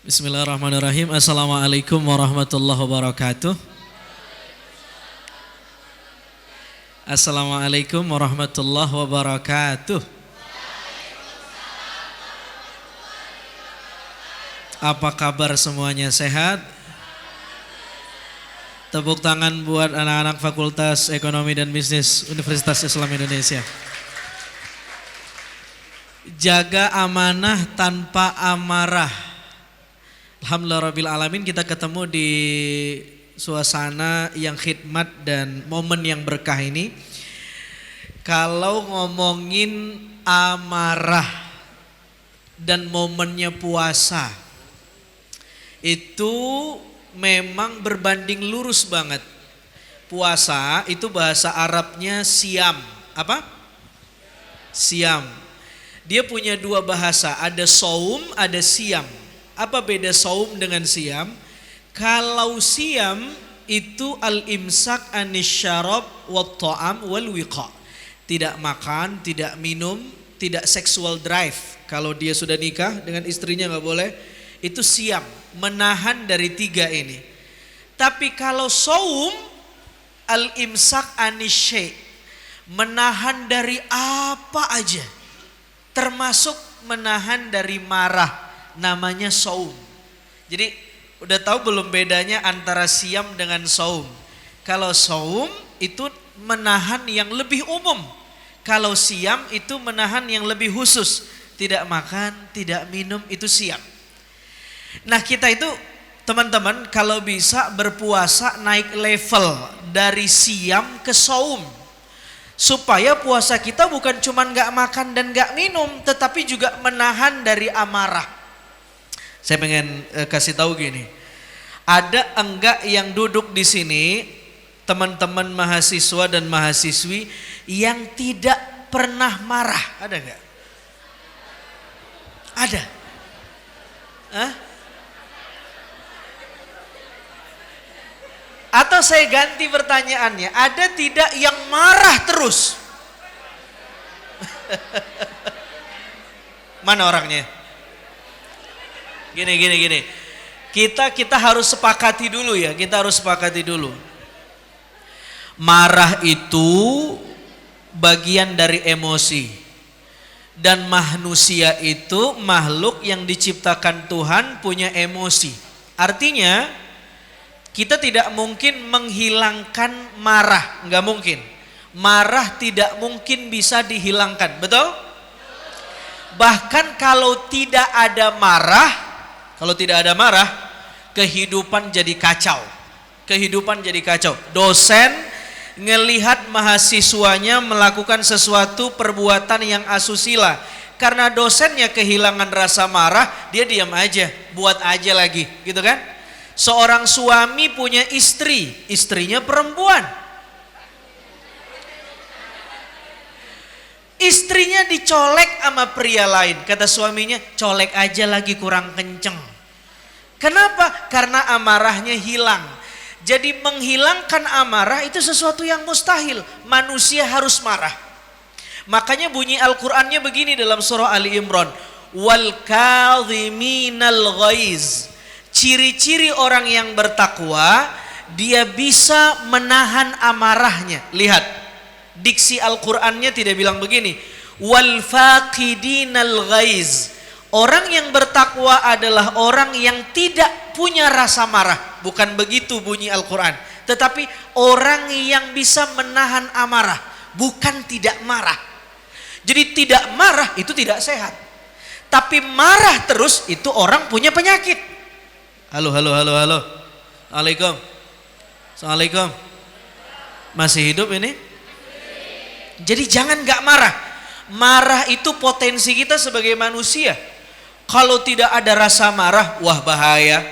Bismillahirrahmanirrahim. Assalamualaikum warahmatullahi wabarakatuh. Assalamualaikum warahmatullahi wabarakatuh. Apa kabar semuanya, sehat? Tepuk tangan buat anak-anak Fakultas Ekonomi dan Bisnis Universitas Islam Indonesia. Jaga amanah tanpa amarah. Alhamdulillahirrabbilalamin, kita ketemu di suasana yang khidmat dan momen yang berkah ini. Kalau ngomongin amarah dan momennya puasa, itu memang berbanding lurus banget. Puasa itu bahasa Arabnya siam. Apa? Siam. Dia punya dua bahasa, ada saum, ada siam. Apa beda saum dengan siam? Kalau siam itu al-imsak anis syarab wat ta'am wal wiqa. Tidak makan, tidak minum, tidak sexual drive. Kalau dia sudah nikah dengan istrinya nggak boleh. Itu siam, menahan dari tiga ini. Tapi kalau saum, al-imsak anis syai', menahan dari apa aja, termasuk menahan dari marah. Namanya saum. Jadi udah tahu belum bedanya antara siam dengan saum? Kalau saum itu menahan yang lebih umum. Kalau siam itu menahan yang lebih khusus. Tidak makan, tidak minum, itu siam. Nah kita itu teman-teman kalau bisa berpuasa naik level dari siam ke saum. Supaya puasa kita bukan cuma gak makan dan gak minum, tetapi juga menahan dari amarah. Saya pengen kasih tahu gini, ada enggak yang duduk di sini, teman-teman mahasiswa dan mahasiswi yang tidak pernah marah? Ada enggak? Ada? Hah? Atau saya ganti pertanyaannya, ada tidak yang marah terus? Mana orangnya? Gini. Kita harus sepakati dulu ya, kita harus sepakati dulu. Marah itu bagian dari emosi. Dan manusia itu makhluk yang diciptakan Tuhan punya emosi. Artinya kita tidak mungkin menghilangkan marah, nggak mungkin. Marah tidak mungkin bisa dihilangkan, betul? Bahkan kalau tidak ada marah, kehidupan jadi kacau. Kehidupan jadi kacau. Dosen ngelihat mahasiswanya melakukan sesuatu perbuatan yang asusila. Karena dosennya kehilangan rasa marah, dia diam aja, buat aja lagi, gitu kan? Seorang suami punya istri, istrinya perempuan. Istrinya dicolek sama pria lain. Kata suaminya, colek aja lagi kurang kenceng. Kenapa? Karena amarahnya hilang. Jadi menghilangkan amarah itu sesuatu yang mustahil. Manusia harus marah. Makanya bunyi Al-Qur'annya begini dalam surah Ali Imran. Wal kadhiminal ghaiz. Ciri-ciri orang yang bertakwa, dia bisa menahan amarahnya. Lihat. Diksi Al-Qur'annya tidak bilang begini. Wal faqidinal ghaiz. Orang yang bertakwa adalah orang yang tidak punya rasa marah. Bukan begitu bunyi Al-Qur'an. Tetapi orang yang bisa menahan amarah. Bukan tidak marah. Jadi tidak marah itu tidak sehat. Tapi marah terus itu orang punya penyakit. Halo. Assalamualaikum. Masih hidup ini? Jadi jangan gak marah. Marah itu potensi kita sebagai manusia. Kalau tidak ada rasa marah, wah bahaya.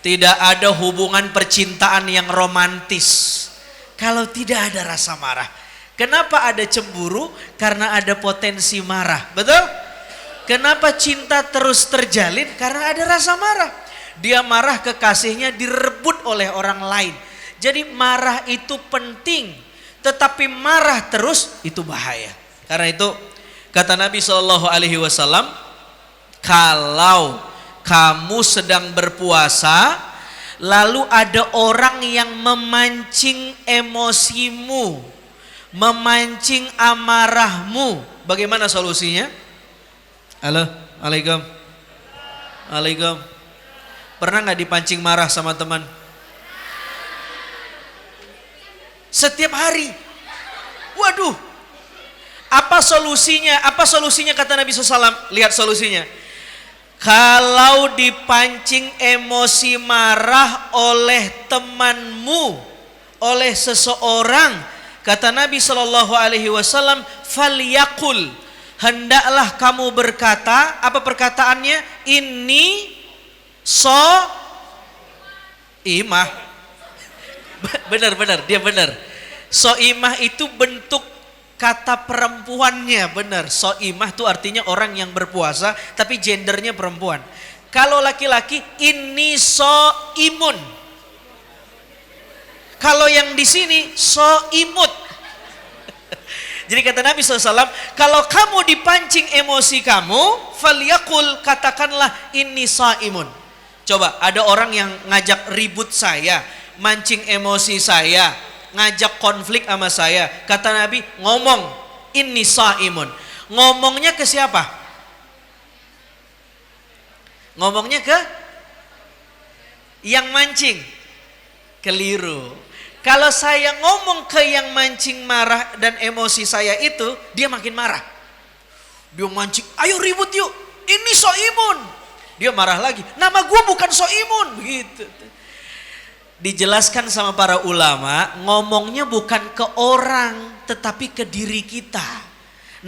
Tidak ada hubungan percintaan yang romantis. Kalau tidak ada rasa marah. Kenapa ada cemburu? Karena ada potensi marah. Betul? Kenapa cinta terus terjalin? Karena ada rasa marah. Dia marah kekasihnya direbut oleh orang lain. Jadi marah itu penting. Tetapi marah terus itu bahaya. Karena itu kata Nabi SAW, kalau kamu sedang berpuasa, lalu ada orang yang memancing emosimu, memancing amarahmu. Bagaimana solusinya? Halo, Alaikum. Alaikum. Pernah nggak dipancing marah sama teman? Setiap hari. Waduh. Apa solusinya? Apa solusinya kata Nabi SAW? Lihat solusinya. Kalau dipancing emosi marah oleh temanmu, oleh seseorang, kata Nabi SAW, falyakul, hendaklah kamu berkata, apa perkataannya? Ini imah. Benar, dia benar. Imah itu bentuk kata perempuannya, benar. Imah itu artinya orang yang berpuasa, tapi gendernya perempuan. Kalau laki-laki, ini imun. Kalau yang di sini imut. Jadi kata Nabi SAW, kalau kamu dipancing emosi kamu, falyakul, katakanlah ini imun. Coba ada orang yang ngajak ribut saya, mancing emosi saya, ngajak konflik sama saya. Kata Nabi, ngomong ini imun. Ngomongnya ke siapa? Ngomongnya ke yang mancing. Keliru. Kalau saya ngomong ke yang mancing marah dan emosi saya itu, dia makin marah. Dia mancing, ayo ribut yuk, ini imun. Dia marah lagi, nama gue bukan imun. Begitu. Dijelaskan sama para ulama, ngomongnya bukan ke orang, tetapi ke diri kita.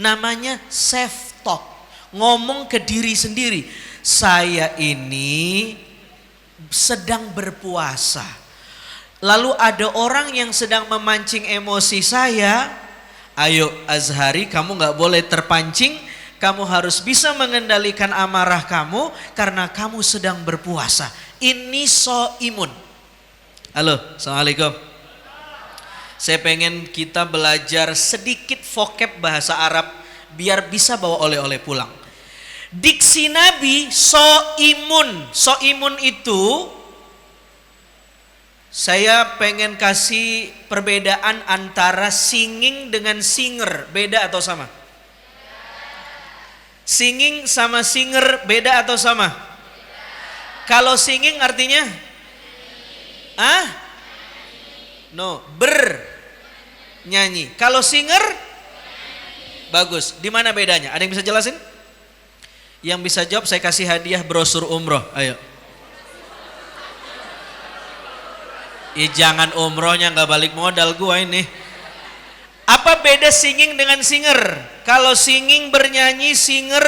Namanya self talk. Ngomong ke diri sendiri. Saya ini sedang berpuasa. Lalu ada orang yang sedang memancing emosi saya. Ayo Azhari, kamu gak boleh terpancing. Kamu harus bisa mengendalikan amarah kamu karena kamu sedang berpuasa. Ini imun. Halo, Assalamualaikum. Saya pengen kita belajar sedikit vocab bahasa Arab biar bisa bawa oleh-oleh pulang. Diksi Nabi imun. Imun itu saya pengen kasih perbedaan antara singing dengan singer. Beda atau sama? Singing sama singer beda atau sama? Kalau singing artinya? No, bernyanyi. Kalau singer? Bagus. Di mana bedanya? Ada yang bisa jelasin? Yang bisa jawab saya kasih hadiah brosur umroh. Ayo. Jangan umrohnya nggak balik modal gua ini. Apa beda singing dengan singer? Kalau singing bernyanyi, singer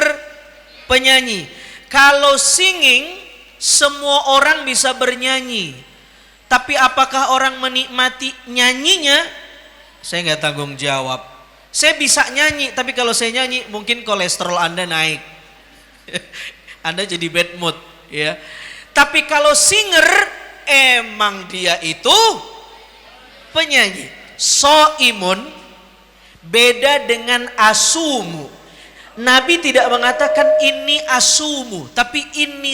penyanyi. Kalau singing semua orang bisa bernyanyi. Tapi apakah orang menikmati nyanyinya? Saya nggak tanggung jawab. Saya bisa nyanyi, tapi kalau saya nyanyi mungkin kolesterol Anda naik. Anda jadi bad mood, ya. Tapi kalau singer emang dia itu penyanyi. Imun beda dengan asumu. Nabi tidak mengatakan ini asumu, tapi ini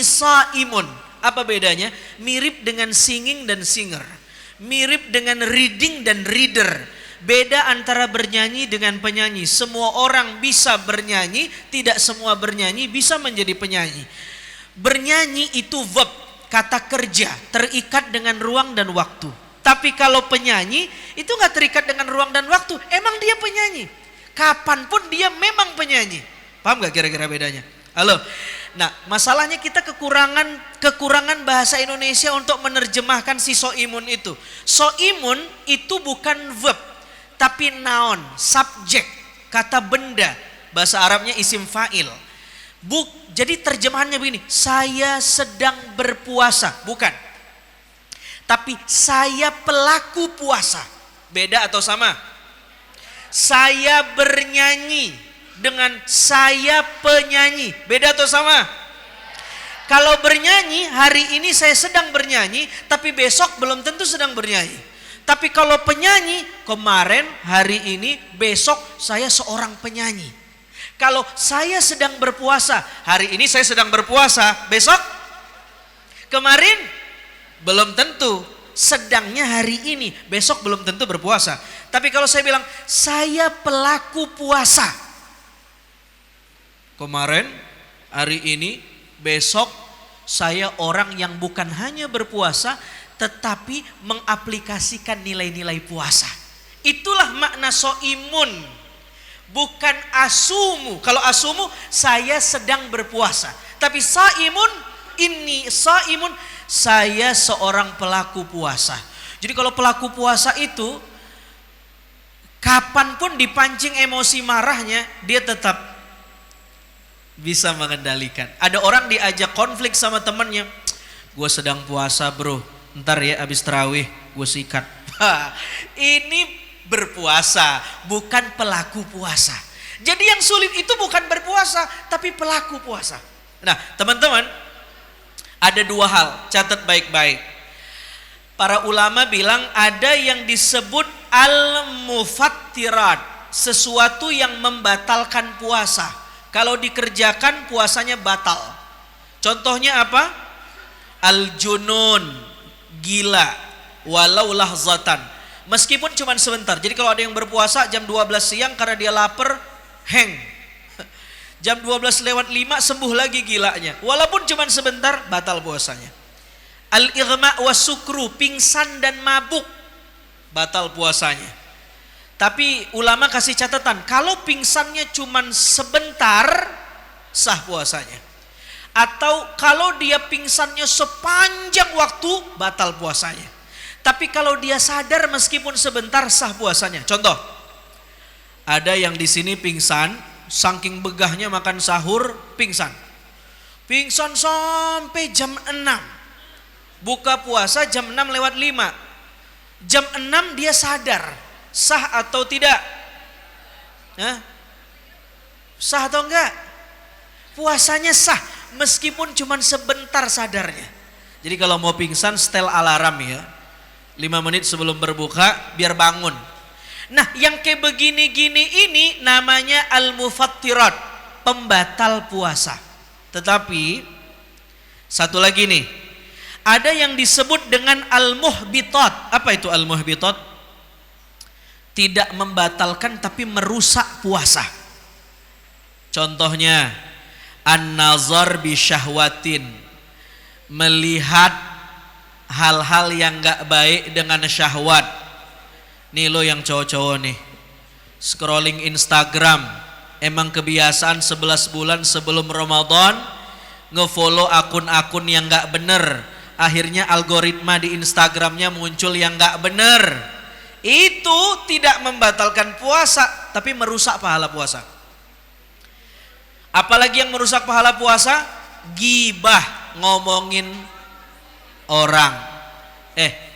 imun. Apa bedanya? Mirip dengan singing dan singer. Mirip dengan reading dan reader. Beda antara bernyanyi dengan penyanyi. Semua orang bisa bernyanyi, tidak semua bernyanyi bisa menjadi penyanyi. Bernyanyi itu verb, kata kerja, terikat dengan ruang dan waktu. Tapi kalau penyanyi itu gak terikat dengan ruang dan waktu. Emang dia penyanyi. Kapanpun dia memang penyanyi. Paham gak kira-kira bedanya? Halo. Nah, masalahnya kita kekurangan bahasa Indonesia untuk menerjemahkan si imun itu. Imun itu bukan verb, tapi noun, subjek, kata benda. Bahasa Arabnya isim fa'il. Jadi terjemahannya begini, saya sedang berpuasa, bukan. Tapi saya pelaku puasa. Beda atau sama? Saya bernyanyi dengan saya penyanyi. Beda atau sama? Kalau bernyanyi, hari ini saya sedang bernyanyi, tapi besok belum tentu sedang bernyanyi. Tapi kalau penyanyi, kemarin, hari ini, besok saya seorang penyanyi. Kalau saya sedang berpuasa, hari ini saya sedang berpuasa, besok Kemarin belum tentu. Sedangnya hari ini, besok belum tentu berpuasa. Tapi kalau saya bilang, saya pelaku puasa. Kemarin, hari ini, besok, saya orang yang bukan hanya berpuasa, tetapi mengaplikasikan nilai-nilai puasa. Itulah makna so'imun. Bukan asumu. Kalau asumu, saya sedang berpuasa. Tapi sa'imun, ini sa'imun, saya seorang pelaku puasa. Jadi kalau pelaku puasa itu kapanpun dipancing emosi marahnya, dia tetap bisa mengendalikan. Ada orang diajak konflik sama temannya, gue sedang puasa bro, ntar ya abis terawih gue sikat. Ini berpuasa, bukan pelaku puasa. Jadi yang sulit itu bukan berpuasa, tapi pelaku puasa. Nah teman-teman, ada dua hal, catat baik-baik. Para ulama bilang ada yang disebut al-mufattirat, sesuatu yang membatalkan puasa. Kalau dikerjakan puasanya batal. Contohnya apa? Al-junun, gila, walau lahzatan. Meskipun cuma sebentar. Jadi kalau ada yang berpuasa jam 12 siang karena dia lapar, heng. Jam 12 lewat 5 sembuh lagi gilanya. Walaupun cuma sebentar, batal puasanya. Al-ighma wa sukru, pingsan dan mabuk, batal puasanya. Tapi ulama kasih catatan, kalau pingsannya cuma sebentar, sah puasanya. Atau kalau dia pingsannya sepanjang waktu, batal puasanya. Tapi kalau dia sadar meskipun sebentar, sah puasanya. Contoh, ada yang di sini pingsan, saking begahnya makan sahur, pingsan. Pingsan sampai jam 6. Buka puasa jam 6 lewat 5. Jam 6 dia sadar. Sah atau tidak? Hah? Sah atau enggak? Puasanya sah meskipun cuma sebentar sadarnya. Jadi kalau mau pingsan setel alarm ya. 5 menit sebelum berbuka biar bangun. Nah yang kayak begini-gini ini namanya al-mufattirat, pembatal puasa. Tetapi satu lagi nih, ada yang disebut dengan al-muhbitat. Apa itu al-muhbitat? Tidak membatalkan tapi merusak puasa. Contohnya an-nazar bi syahwatin, melihat hal-hal yang gak baik dengan syahwat. Nih lo yang cowok-cowok nih, scrolling Instagram, emang kebiasaan 11 bulan sebelum Ramadan ngefollow akun-akun yang gak bener. Akhirnya algoritma di Instagramnya muncul yang gak bener. Itu tidak membatalkan puasa, tapi merusak pahala puasa. Apalagi yang merusak pahala puasa? Ghibah, ngomongin orang.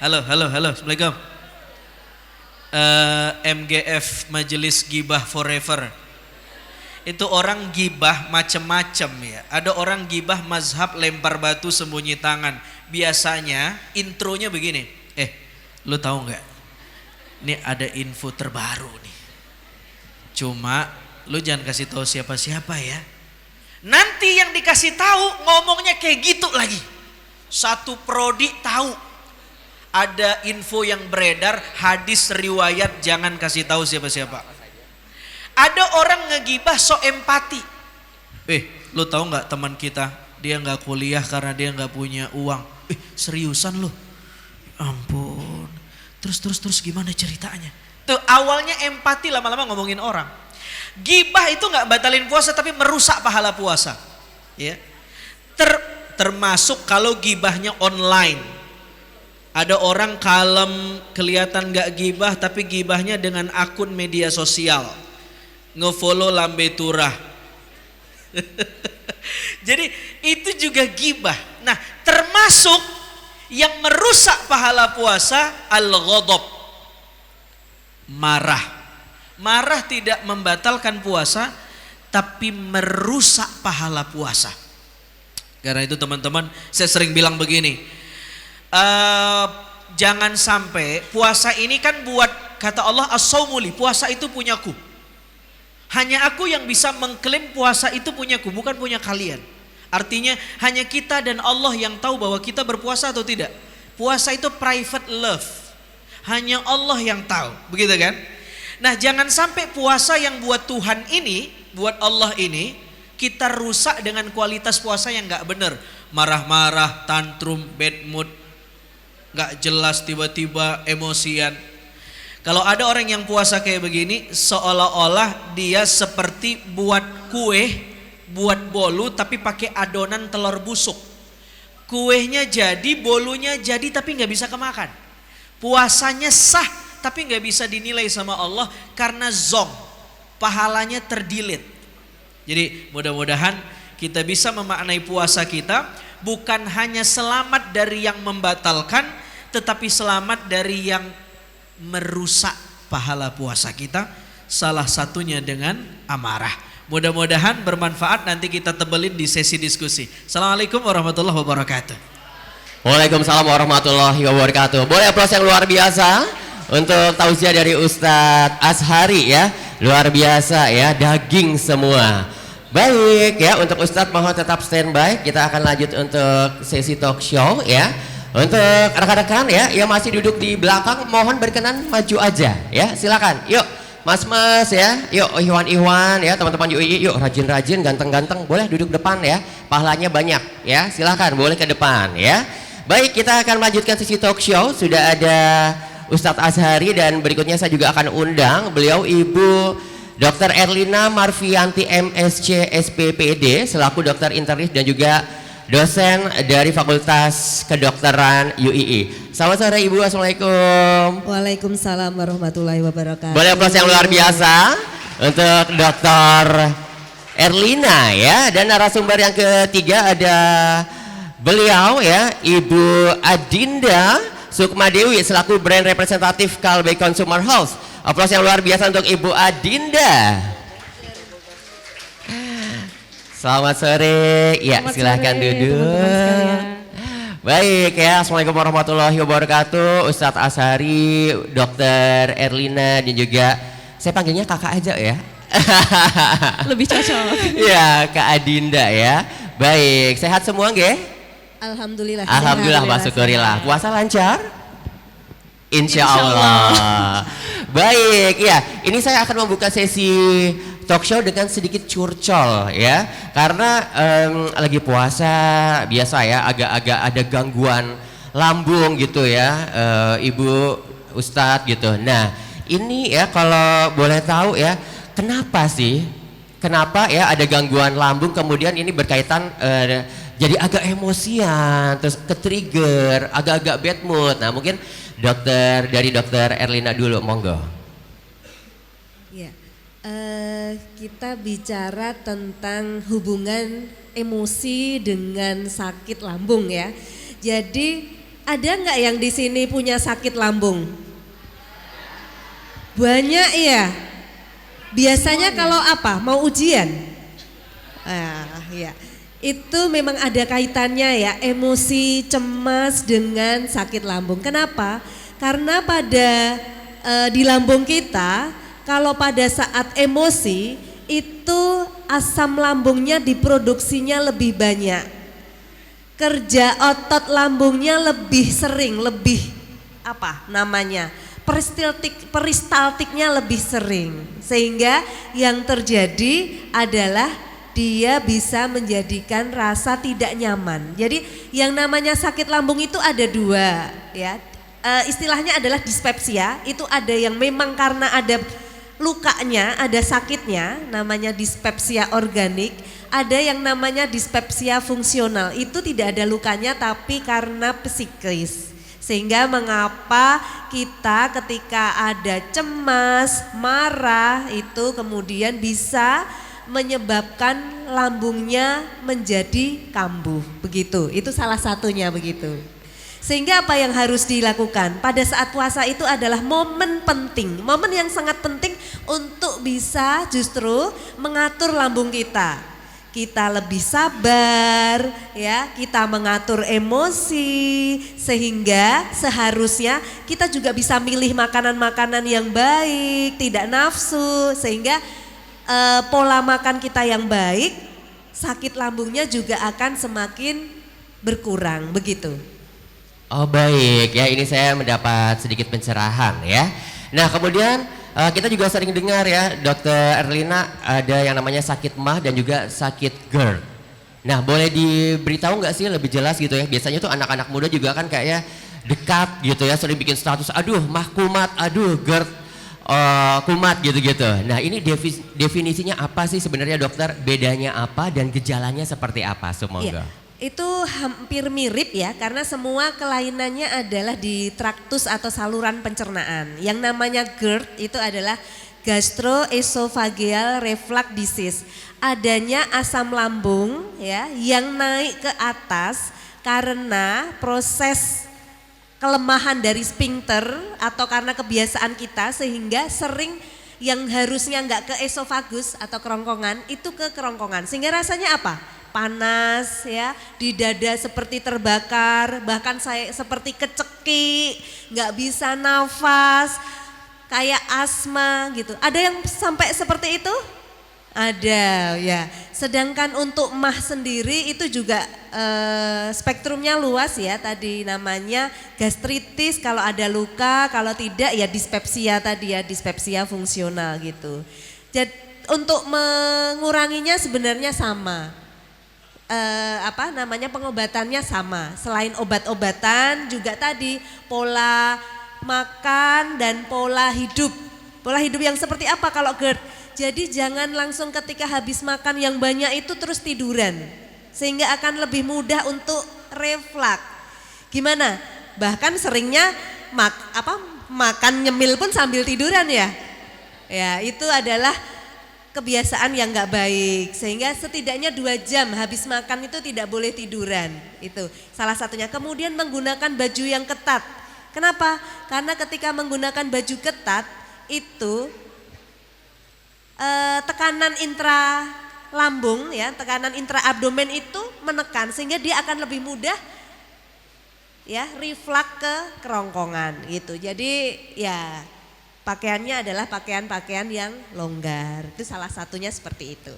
Halo, assalamualaikum. MGF, Majelis Ghibah Forever. Itu orang gibah macem-macem ya. Ada orang gibah mazhab lempar batu sembunyi tangan. Biasanya intronya begini. Lu tahu nggak? Ini ada info terbaru nih. Cuma lu jangan kasih tahu siapa-siapa ya. Nanti yang dikasih tahu ngomongnya kayak gitu lagi. Satu prodi tahu. Ada info yang beredar, hadis riwayat, jangan kasih tahu siapa-siapa. Ada orang ngegibah so empati. Lu tahu nggak teman kita, dia nggak kuliah karena dia nggak punya uang. Seriusan lu? Ampun. Terus gimana ceritanya? Tuh awalnya empati, lama-lama ngomongin orang. Gibah itu nggak batalin puasa tapi merusak pahala puasa. Ya. Termasuk kalau gibahnya online. Ada orang kalem, kelihatan gak gibah tapi gibahnya dengan akun media sosial. Ngefollow lambe turah. Jadi itu juga gibah. Nah termasuk yang merusak pahala puasa al-ghadab, marah. Marah tidak membatalkan puasa tapi merusak pahala puasa. Karena itu teman-teman, saya sering bilang begini, jangan sampai puasa ini kan buat, kata Allah as-saumuli, puasa itu punyaku. Hanya aku yang bisa mengklaim puasa itu punyaku, bukan punya kalian. Artinya hanya kita dan Allah yang tahu bahwa kita berpuasa atau tidak. Puasa itu private love. Hanya Allah yang tahu, begitu kan? Nah, jangan sampai puasa yang buat Tuhan ini, buat Allah ini, kita rusak dengan kualitas puasa yang gak benar. Marah-marah, tantrum, bad mood, gak jelas, tiba-tiba emosian. Kalau ada orang yang puasa kayak begini, seolah-olah dia seperti buat kue, buat bolu tapi pakai adonan telur busuk. Kuenya jadi, bolunya jadi tapi gak bisa kemakan. Puasanya sah tapi nggak bisa dinilai sama Allah karena zong, pahalanya terdilit. Jadi mudah-mudahan kita bisa memaknai puasa kita bukan hanya selamat dari yang membatalkan, tetapi selamat dari yang merusak pahala puasa kita. Salah satunya dengan amarah. Mudah-mudahan bermanfaat, nanti kita tebelin di sesi diskusi. Assalamualaikum warahmatullahi wabarakatuh. Waalaikumsalam warahmatullahi wabarakatuh. Boleh aplaus yang luar biasa untuk tausiah dari Ustadz Azhari ya. Luar biasa ya, daging semua. Baik ya, untuk Ustadz mohon tetap standby. Kita akan lanjut untuk sesi talk show ya. Untuk rekan-rekan ya yang masih duduk di belakang, mohon berkenan maju aja ya. Silakan. Yuk mas-mas ya. Yuk Iwan-Iwan ya, teman-teman UI, yuk rajin-rajin, ganteng-ganteng, boleh duduk depan ya. Pahalanya banyak ya. Silakan boleh ke depan ya. Baik, kita akan melanjutkan sesi talk show. Sudah ada Ustadz Azhari dan berikutnya saya juga akan undang beliau Ibu Dr. Erlina Marfianti MSc SPPD selaku dokter internis dan juga dosen dari Fakultas Kedokteran UII. Selamat sore Ibu, Assalamualaikum. Waalaikumsalam warahmatullahi wabarakatuh. Boleh aplaus yang luar biasa untuk Dr. Erlina ya. Dan narasumber yang ketiga ada beliau ya, Ibu Adinda Sukma Dewi selaku brand representatif Kalbe Consumer House. Aplaus yang luar biasa untuk Ibu Adinda. Selamat sore. Ya, selamat silahkan sore, duduk. Teman-teman baik ya, assalamualaikum warahmatullahi wabarakatuh. Ustadz Azhari, Dr. Erlina dan juga saya panggilnya kakak aja ya. Lebih cocok. Ya, Kak Adinda ya. Baik, sehat semua nggih? Alhamdulillah. Alhamdulillah, syukurillah. Puasa lancar? Insya Allah. Baik, ya. Ini saya akan membuka sesi talk show dengan sedikit curcol ya. Karena lagi puasa biasa ya, agak-agak ada gangguan lambung gitu ya, Ibu Ustadz gitu. Nah, ini ya kalau boleh tahu ya, kenapa sih? Kenapa ya ada gangguan lambung kemudian ini berkaitan jadi agak emosian, terus ke-trigger, agak-agak bad mood. Nah mungkin dari dokter Erlina dulu, monggo. Ya, kita bicara tentang hubungan emosi dengan sakit lambung ya. Jadi ada nggak yang di sini punya sakit lambung? Banyak ya. Biasanya kalau apa? Mau ujian? Ya. Itu memang ada kaitannya ya, emosi cemas dengan sakit lambung. Kenapa? Karena pada di lambung kita kalau pada saat emosi itu asam lambungnya diproduksinya lebih banyak. Kerja otot lambungnya lebih sering, lebih apa namanya? Peristaltiknya lebih sering. Sehingga yang terjadi adalah dia bisa menjadikan rasa tidak nyaman. Jadi yang namanya sakit lambung itu ada dua ya. Istilahnya adalah dispepsia. Itu ada yang memang karena ada lukanya, ada sakitnya, namanya dispepsia organik. Ada yang namanya dispepsia fungsional. Itu tidak ada lukanya tapi karena psikis. Sehingga mengapa kita ketika ada cemas, marah itu kemudian bisa menyebabkan lambungnya menjadi kambuh, begitu. Itu salah satunya begitu. Sehingga apa yang harus dilakukan pada saat puasa itu adalah momen penting, momen yang sangat penting untuk bisa justru mengatur lambung kita. Kita lebih sabar ya, kita mengatur emosi sehingga seharusnya kita juga bisa milih makanan-makanan yang baik, tidak nafsu, sehingga pola makan kita yang baik sakit lambungnya juga akan semakin berkurang begitu. Oh baik ya, ini saya mendapat sedikit pencerahan ya. Nah kemudian kita juga sering dengar ya Dokter Erlina, ada yang namanya sakit mah dan juga sakit GERD. Nah boleh diberitahu nggak sih lebih jelas gitu ya, biasanya tuh anak-anak muda juga kan kayaknya dekat gitu ya, sering bikin status aduh mah kumat, aduh GERD kumat gitu-gitu. Nah ini definisinya apa sih sebenarnya dokter, bedanya apa dan gejalanya seperti apa semoga? Ya, itu hampir mirip ya, karena semua kelainannya adalah di traktus atau saluran pencernaan. Yang namanya GERD itu adalah gastroesophageal reflux disease. Adanya asam lambung ya yang naik ke atas karena proses kelemahan dari sphincter atau karena kebiasaan kita, sehingga sering yang harusnya nggak ke esofagus atau kerongkongan itu ke kerongkongan, sehingga rasanya apa? Panas ya, di dada seperti terbakar, bahkan saya seperti kecekik, nggak bisa nafas, kayak asma gitu. Ada yang sampai seperti itu? Ada ya. Sedangkan untuk mah sendiri itu juga spektrumnya luas ya. Tadi namanya gastritis kalau ada luka, kalau tidak ya dispepsia tadi ya, dispepsia fungsional gitu. Jadi untuk menguranginya sebenarnya sama. Pengobatannya sama. Selain obat-obatan juga tadi pola makan dan pola hidup. Pola hidup yang seperti apa kalau GERD? Jadi jangan langsung ketika habis makan yang banyak itu terus tiduran, sehingga akan lebih mudah untuk reflux. Gimana? Bahkan seringnya makan nyemil pun sambil tiduran ya. Ya itu adalah kebiasaan yang nggak baik, sehingga setidaknya 2 jam habis makan itu tidak boleh tiduran, itu salah satunya. Kemudian menggunakan baju yang ketat. Kenapa? Karena ketika menggunakan baju ketat itu tekanan intra lambung ya, tekanan intra abdomen itu menekan, sehingga dia akan lebih mudah ya reflux ke kerongkongan gitu. Jadi ya pakaiannya adalah pakaian-pakaian yang longgar, itu salah satunya seperti itu.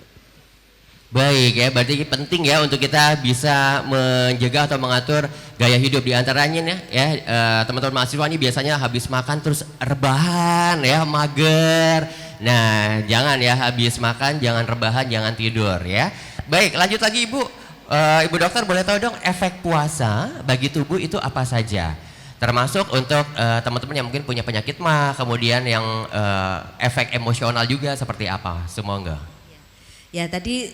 Baik ya, berarti penting ya untuk kita bisa menjaga atau mengatur gaya hidup, di antaranya ya teman-teman mahasiswa ini biasanya habis makan terus rebahan ya, mager. Nah jangan ya, habis makan jangan rebahan, jangan tidur ya. Baik, lanjut lagi Ibu. Ibu dokter boleh tahu dong efek puasa bagi tubuh itu apa saja? Termasuk untuk teman-teman yang mungkin punya penyakit mah, kemudian yang efek emosional juga seperti apa? Semoga. Ya tadi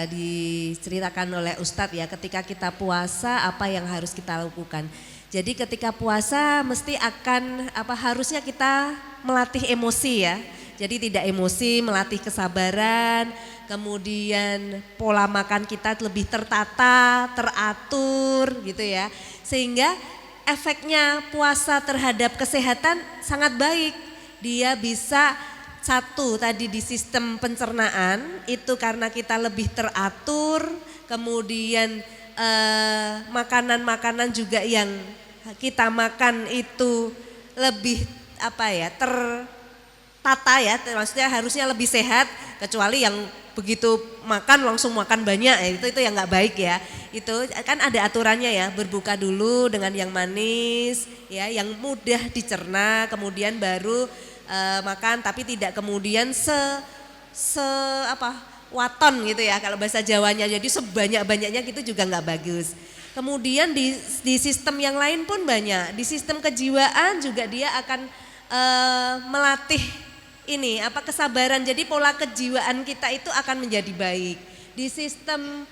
diceritakan oleh Ustadz ya, ketika kita puasa apa yang harus kita lakukan. Jadi ketika puasa mesti akan harusnya kita melatih emosi ya. Jadi tidak emosi, melatih kesabaran, kemudian pola makan kita lebih tertata, teratur gitu ya. Sehingga efeknya puasa terhadap kesehatan sangat baik. Dia bisa satu tadi di sistem pencernaan itu karena kita lebih teratur, kemudian makanan-makanan juga yang kita makan itu lebih tertata ya, maksudnya harusnya lebih sehat, kecuali yang begitu makan langsung makan banyak ya, itu yang nggak baik ya. Itu kan ada aturannya ya, berbuka dulu dengan yang manis ya, yang mudah dicerna, kemudian baru makan, tapi tidak kemudian waton gitu ya kalau bahasa Jawanya, jadi sebanyak-banyaknya gitu juga nggak bagus. Kemudian di sistem yang lain pun banyak, di sistem kejiwaan juga dia akan melatih kesabaran, jadi pola kejiwaan kita itu akan menjadi baik. Di sistem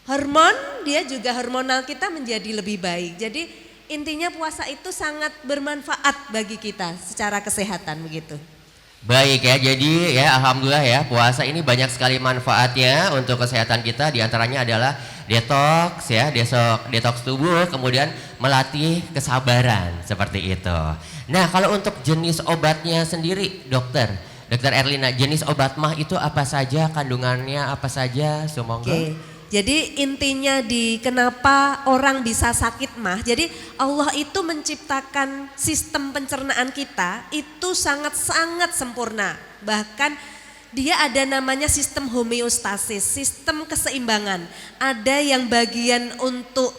hormon dia juga hormonal kita menjadi lebih baik. Jadi intinya puasa itu sangat bermanfaat bagi kita secara kesehatan begitu. Baik ya, jadi ya alhamdulillah ya, puasa ini banyak sekali manfaatnya untuk kesehatan kita. Di antaranya adalah detox ya, detox tubuh, kemudian melatih kesabaran seperti itu. Nah kalau untuk jenis obatnya sendiri Dokter Erlina, jenis obat mah itu apa saja, kandungannya apa saja, semoga. Jadi intinya kenapa orang bisa sakit mah, jadi Allah itu menciptakan sistem pencernaan kita itu sangat-sangat sempurna. Bahkan dia ada namanya sistem homeostasis, sistem keseimbangan. Ada yang bagian untuk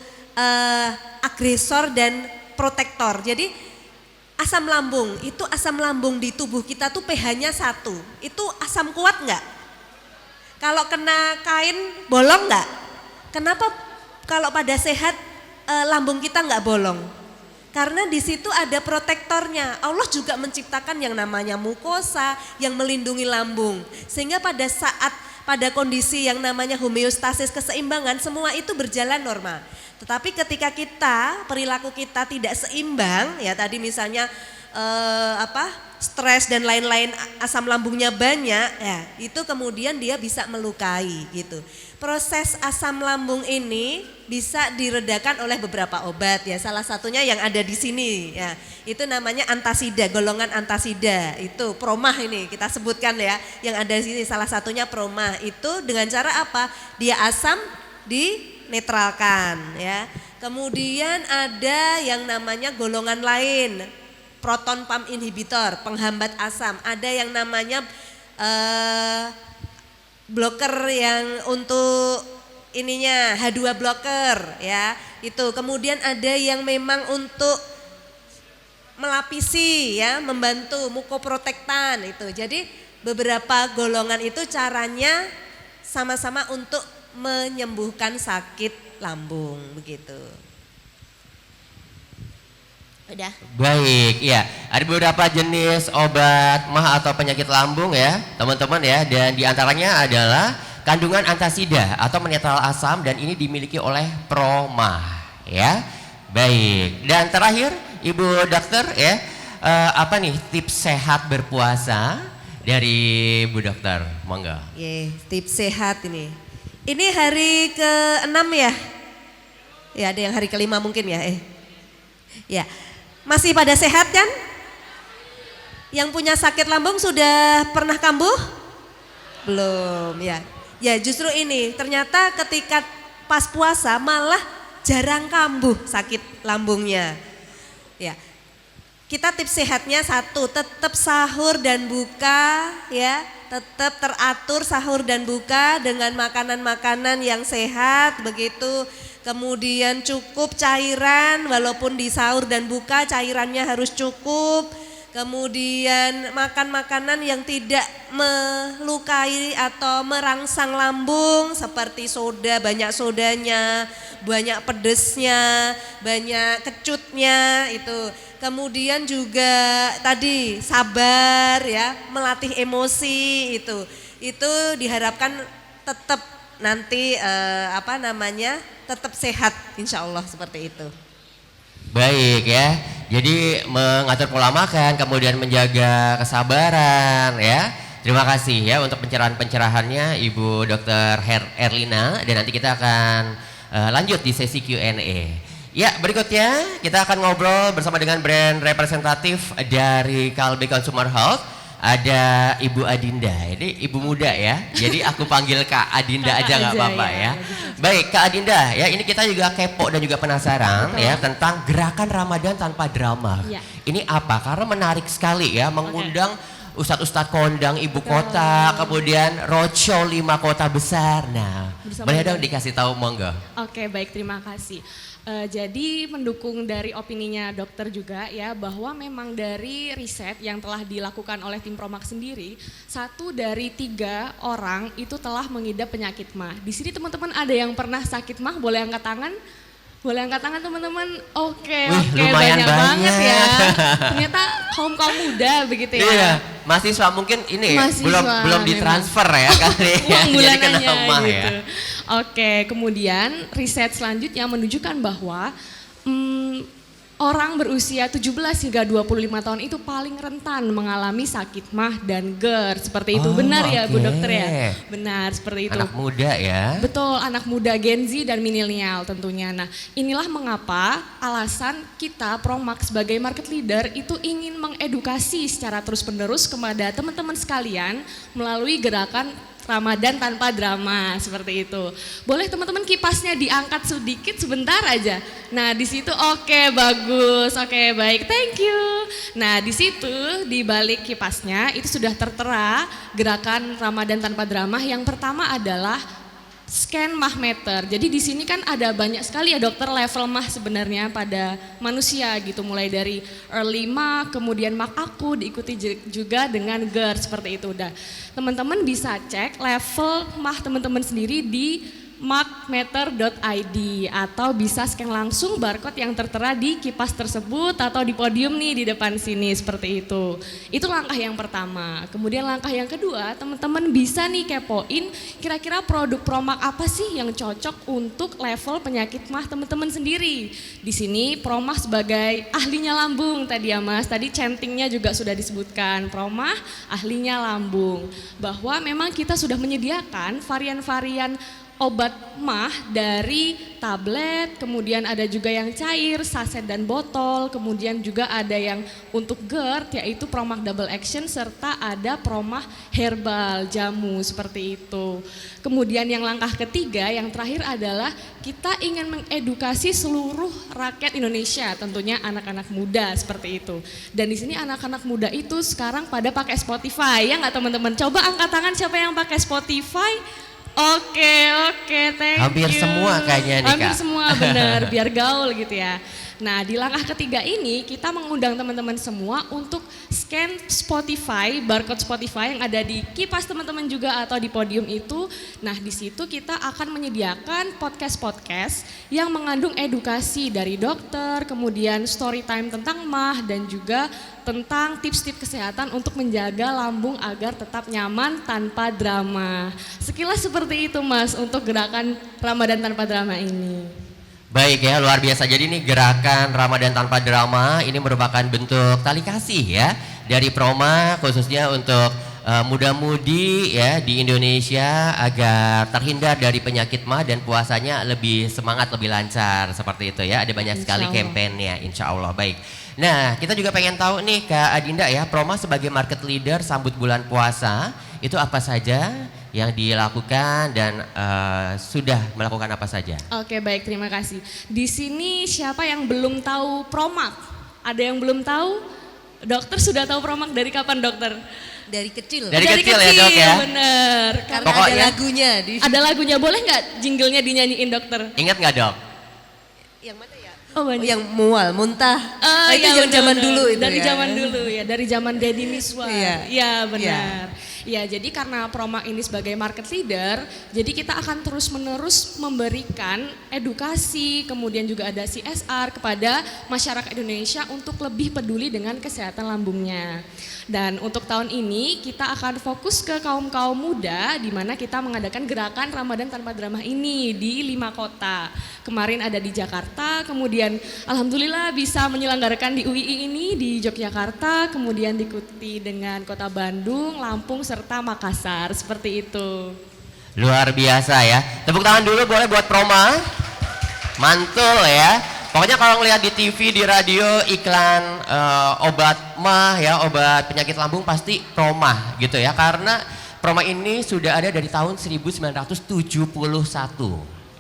agresor dan protektor. Jadi asam lambung, itu asam lambung di tubuh kita tuh pH-nya 1. Itu asam kuat enggak? Kalau kena kain bolong enggak? Kenapa kalau pada sehat lambung kita enggak bolong? Karena di situ ada protektornya. Allah juga menciptakan yang namanya mukosa yang melindungi lambung. Sehingga pada kondisi yang namanya homeostasis keseimbangan semua itu berjalan normal. Tetapi ketika perilaku kita tidak seimbang, ya tadi misalnya stres dan lain-lain, asam lambungnya banyak, ya itu kemudian dia bisa melukai gitu. Proses asam lambung ini bisa diredakan oleh beberapa obat ya, salah satunya yang ada di sini ya, itu namanya antasida, golongan antasida, itu promah ini kita sebutkan ya, yang ada di sini salah satunya promah. Itu dengan cara apa? Dia asam dinetralkan ya. Kemudian ada yang namanya golongan lain, proton pump inhibitor, penghambat asam. Ada yang namanya blocker yang untuk ininya H2 blocker ya. Itu. Kemudian ada yang memang untuk melapisi ya, membantu mukoprotektan itu. Jadi beberapa golongan itu caranya sama-sama untuk menyembuhkan sakit lambung begitu. Udah. Baik, ya. Ada beberapa jenis obat mah atau penyakit lambung ya, teman-teman ya, dan diantaranya adalah kandungan antasida atau menetral asam, dan ini dimiliki oleh promah ya. Baik. Dan terakhir, Ibu Dokter ya, apa nih tips sehat berpuasa dari Bu Dokter? Monggo. Tips sehat ini. Ini hari ke-6 ya? Ya, ada yang hari ke-5 mungkin ya. Ya. Masih pada sehat kan? Yang punya sakit lambung sudah pernah kambuh? Belum ya. Ya justru ini ternyata ketika pas puasa malah jarang kambuh sakit lambungnya. Ya. Kita tips sehatnya 1, tetap sahur dan buka ya, tetap teratur sahur dan buka dengan makanan-makanan yang sehat begitu. Kemudian cukup cairan, walaupun di sahur dan buka cairannya harus cukup. Kemudian makan makanan yang tidak melukai atau merangsang lambung seperti soda, banyak sodanya, banyak pedesnya, banyak kecutnya itu. Kemudian juga tadi sabar ya, melatih emosi itu. Itu diharapkan tetap nanti tetap sehat insya Allah seperti itu. Baik ya, jadi mengatur pola makan, kemudian menjaga kesabaran ya. Terima kasih ya untuk pencerahan-pencerahannya Ibu Dr. Erlina, dan nanti kita akan lanjut di sesi Q&A. Ya, berikutnya kita akan ngobrol bersama dengan brand representatif dari Kalbe Consumer Health. Ada Ibu Adinda, ini ibu muda ya, jadi aku panggil Kak Adinda aja nggak apa-apa ya. Baik Kak Adinda ya, ini kita juga kepo dan juga penasaran ya tentang gerakan Ramadan tanpa drama. Ini apa? Karena menarik sekali ya, mengundang ustadz-ustadz kondang ibu kota, kemudian roadshow 5 kota besar. Nah, boleh dong dikasih tahu monggo. Oke, baik, terima kasih. Jadi mendukung dari opininya dokter juga ya, bahwa memang dari riset yang telah dilakukan oleh tim Promax sendiri, 1 dari 3 orang itu telah mengidap penyakit MAH. Di sini teman-teman ada yang pernah sakit MAH, boleh angkat tangan? Boleh angkat tangan teman-teman? Oke, banyak banget ya. Ternyata kaum muda begitu ya. Iya, mahasiswa mungkin ini belum ditransfer ya kali ya. Jadi kena MAH gitu. Ya. Oke, kemudian riset selanjutnya menunjukkan bahwa orang berusia 17 hingga 25 tahun itu paling rentan mengalami sakit MAH dan GERD seperti itu. Benar ya Bu Dokter ya? Benar seperti itu. Anak muda ya? Betul, anak muda Gen Z dan milenial tentunya. Nah, inilah mengapa alasan kita Promax sebagai market leader itu ingin mengedukasi secara terus-menerus kepada teman-teman sekalian melalui gerakan Ramadan tanpa drama, seperti itu. Boleh teman-teman kipasnya diangkat sedikit sebentar aja. Nah, di situ oke, bagus. Oke, baik. Thank you. Nah, di situ di balik kipasnya itu sudah tertera gerakan Ramadan tanpa drama. Yang pertama adalah scan mah meter. Jadi di sini kan ada banyak sekali ya dokter level mah sebenarnya pada manusia gitu, mulai dari early mah, kemudian mah aku diikuti juga dengan GERD seperti itu. Udah teman-teman bisa cek level mah teman-teman sendiri di markmeter.id atau bisa scan langsung barcode yang tertera di kipas tersebut atau di podium nih di depan sini seperti itu. Itu langkah yang pertama. Kemudian langkah yang kedua, teman-teman bisa nih kepoin kira-kira produk Promak apa sih yang cocok untuk level penyakit mah teman-teman sendiri. Di sini Promak sebagai ahlinya lambung tadi ya Mas, tadi chantingnya juga sudah disebutkan, Promak ahlinya lambung. Bahwa memang kita sudah menyediakan varian-varian obat mah dari tablet, kemudian ada juga yang cair, saset dan botol, kemudian juga ada yang untuk GERD yaitu Promak Double Action serta ada Promak Herbal jamu seperti itu. Kemudian yang langkah ketiga, yang terakhir adalah kita ingin mengedukasi seluruh rakyat Indonesia, tentunya anak-anak muda seperti itu. Dan di sini anak-anak muda itu sekarang pada pakai Spotify, ya nggak teman-teman? Coba angkat tangan siapa yang pakai Spotify? Oke, thank you. Hampir semua kayaknya nih Kak. Hampir semua benar, biar gaul gitu ya. Nah di langkah ketiga ini kita mengundang teman-teman semua untuk scan Spotify, barcode Spotify yang ada di kipas teman-teman juga atau di podium itu. Nah di situ kita akan menyediakan podcast-podcast yang mengandung edukasi dari dokter, kemudian story time tentang mah dan juga tentang tips-tips kesehatan untuk menjaga lambung agar tetap nyaman tanpa drama. Sekilas seperti itu Mas untuk gerakan Ramadan tanpa drama ini. Baik ya, luar biasa. Jadi ini gerakan Ramadan tanpa drama ini merupakan bentuk tali kasih ya dari Promak khususnya untuk muda-mudi ya di Indonesia agar terhindar dari penyakit mah dan puasanya lebih semangat, lebih lancar seperti itu ya. Ada banyak sekali kampanyenya, insya Allah. Baik. Nah, kita juga pengen tahu nih Kak Adinda ya, Promak sebagai market leader sambut bulan puasa itu apa saja yang dilakukan dan sudah melakukan apa saja? Oke, baik, terima kasih. Di sini siapa yang belum tahu Promak? Ada yang belum tahu? Dokter sudah tahu Promak dari kapan dokter? Dari kecil. Dari kecil ya dok ya? Bener. Karena Pokoknya, ada lagunya. Ada lagunya, boleh nggak jinglenya dinyanyiin dokter? Ingat nggak dok? Yang mana ya? Oh, banyak. Yang mual, muntah. Itu iya, zaman bener. dulu itu dari ya. zaman dulu ya, dari zaman Deddy Miswar. Iya, benar. Ya, jadi karena Promak ini sebagai market leader, jadi kita akan terus-menerus memberikan edukasi, kemudian juga ada CSR kepada masyarakat Indonesia untuk lebih peduli dengan kesehatan lambungnya. Dan untuk tahun ini kita akan fokus ke kaum-kaum muda di mana kita mengadakan gerakan Ramadan tanpa drama ini di 5 kota. Kemarin ada di Jakarta, kemudian alhamdulillah bisa menyelenggarakan di UII ini di Yogyakarta, kemudian diikuti dengan Kota Bandung, Lampung serta Makassar, seperti itu. Luar biasa ya. Tepuk tangan dulu boleh buat Promak. Mantul ya. Pokoknya kalau ngelihat di TV, di radio iklan obat mah ya, obat penyakit lambung pasti Promak gitu ya. Karena Promak ini sudah ada dari tahun 1971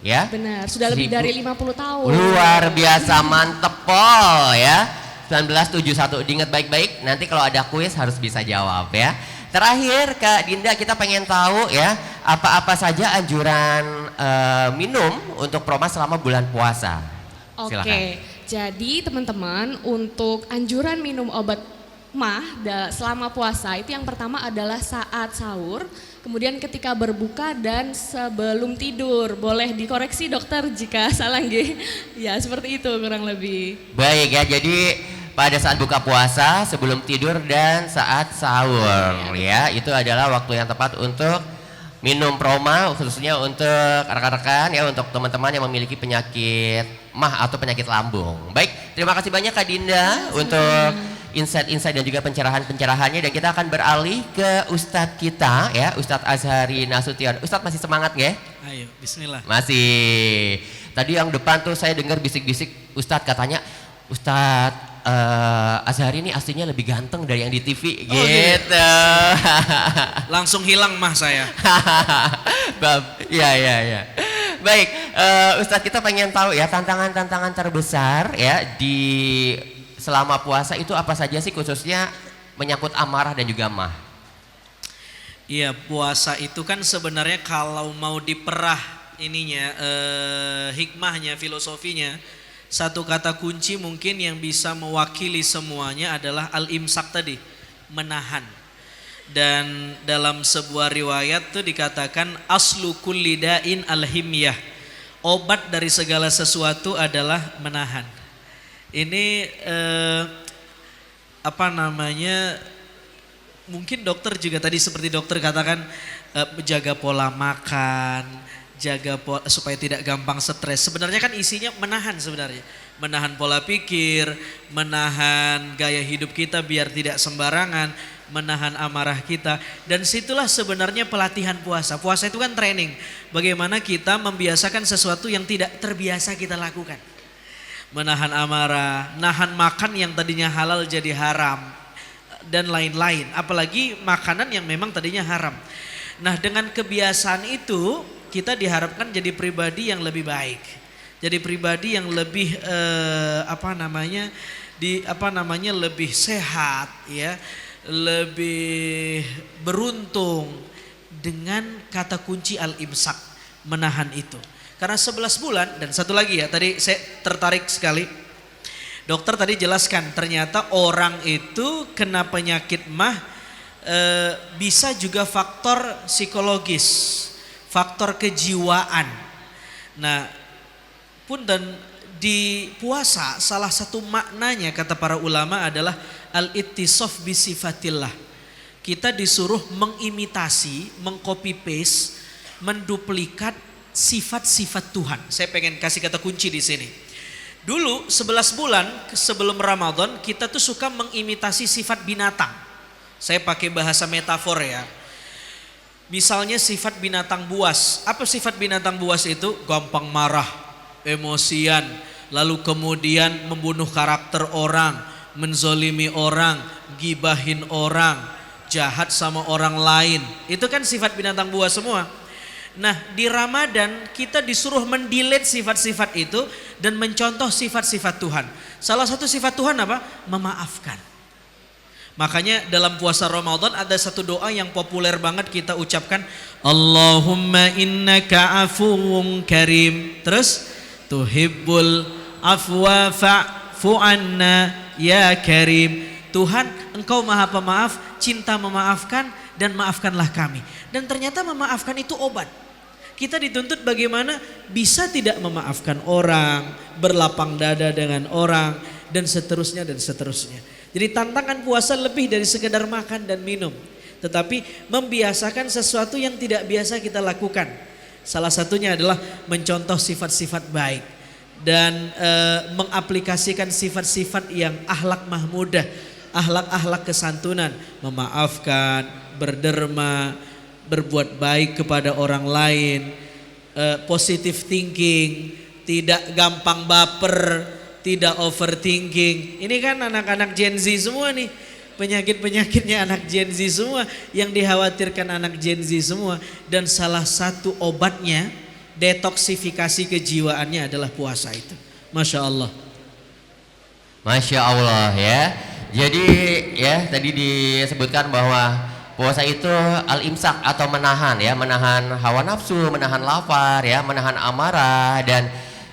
ya. Benar, sudah lebih dari 50 tahun. Luar biasa, mantep pol ya. 1971, diingat baik-baik, nanti kalau ada kuis harus bisa jawab ya. Terakhir Kak Dinda, kita pengen tahu ya apa-apa saja anjuran minum untuk Promak selama bulan puasa. Silakan. Oke, jadi teman-teman untuk anjuran minum obat mah selama puasa itu yang pertama adalah saat sahur, kemudian ketika berbuka dan sebelum tidur. Boleh dikoreksi dokter jika salah nggih. Ya, seperti itu kurang lebih. Baik ya, jadi pada saat buka puasa, sebelum tidur dan saat sahur ya, itu adalah waktu yang tepat untuk minum Promak, khususnya untuk rekan-rekan ya, untuk teman-teman yang memiliki penyakit mah atau penyakit lambung. Baik, terima kasih banyak Kak Dinda untuk insight-insight dan juga pencerahan-pencerahannya, dan kita akan beralih ke Ustadz kita ya, Ustadz Azhari Nasution. Ustadz masih semangat nggak? Ayo, bismillah. Masih. Tadi yang depan tuh saya dengar bisik-bisik Ustadz, katanya Ustadz Azhari ini aslinya lebih ganteng dari yang di TV Oh, gitu. Langsung hilang mah saya. Ya. Baik, Ustadz kita pengen tahu ya tantangan-tantangan terbesar ya di selama puasa itu apa saja sih, khususnya menyangkut amarah dan juga mah. Iya, puasa itu kan sebenarnya kalau mau diperah ininya hikmahnya, filosofinya, satu kata kunci mungkin yang bisa mewakili semuanya adalah al-imsak tadi, menahan. Dan dalam sebuah riwayat tuh dikatakan aslu kulli da'in al-himyah. Obat dari segala sesuatu adalah menahan. Ini mungkin dokter juga tadi seperti dokter katakan jaga pola makan, supaya tidak gampang stres. Sebenarnya kan isinya menahan sebenarnya. Menahan pola pikir, menahan gaya hidup kita biar tidak sembarangan, menahan amarah kita. Dan situlah sebenarnya pelatihan puasa. Puasa itu kan training. Bagaimana kita membiasakan sesuatu yang tidak terbiasa kita lakukan. Menahan amarah, nahan makan yang tadinya halal jadi haram, dan lain-lain. Apalagi makanan yang memang tadinya haram. Nah, dengan kebiasaan itu kita diharapkan jadi pribadi yang lebih baik. Jadi pribadi yang lebih lebih sehat ya, lebih beruntung dengan kata kunci al-imsak, menahan itu. Karena 11 bulan dan satu lagi ya, tadi saya tertarik sekali. Dokter tadi jelaskan ternyata orang itu kena penyakit mah bisa juga faktor psikologis, faktor kejiwaan. Nah, dan di puasa salah satu maknanya kata para ulama adalah al-ittisaf bi sifatillah. Kita disuruh mengimitasi, mengcopy paste, menduplikat sifat-sifat Tuhan. Saya pengen kasih kata kunci di sini. Dulu 11 bulan sebelum Ramadan kita tuh suka mengimitasi sifat binatang. Saya pakai bahasa metafor ya. Misalnya sifat binatang buas. Apa sifat binatang buas itu? Gampang marah, emosian, lalu kemudian membunuh karakter orang, menzolimi orang, gibahin orang, jahat sama orang lain. Itu kan sifat binatang buas semua. Nah, di Ramadan kita disuruh mendelete sifat-sifat itu dan mencontoh sifat-sifat Tuhan. Salah satu sifat Tuhan apa? Memaafkan. Makanya dalam puasa Ramadan ada satu doa yang populer banget kita ucapkan, Allahumma innaka afuwun karim. Terus tuhibbul afwa fa'fu anna ya karim. Tuhan, engkau maha pemaaf, cinta memaafkan, dan maafkanlah kami. Dan ternyata memaafkan itu obat. Kita dituntut bagaimana bisa tidak memaafkan orang, berlapang dada dengan orang, dan seterusnya dan seterusnya. Jadi tantangan puasa lebih dari sekedar makan dan minum, tetapi membiasakan sesuatu yang tidak biasa kita lakukan. Salah satunya adalah mencontoh sifat-sifat baik dan mengaplikasikan sifat-sifat yang akhlak mahmudah, akhlak-akhlak kesantunan, memaafkan, berderma, berbuat baik kepada orang lain, positive thinking, tidak gampang baper, tidak overthinking. Ini kan anak-anak Gen Z semua nih, penyakit-penyakitnya anak Gen Z semua, yang dikhawatirkan anak Gen Z semua. Dan salah satu obatnya, detoksifikasi kejiwaannya adalah puasa itu. Masya Allah. Masya Allah ya. Jadi ya tadi disebutkan bahwa puasa itu al-imsak atau menahan ya, menahan hawa nafsu, menahan lapar ya, menahan amarah. Dan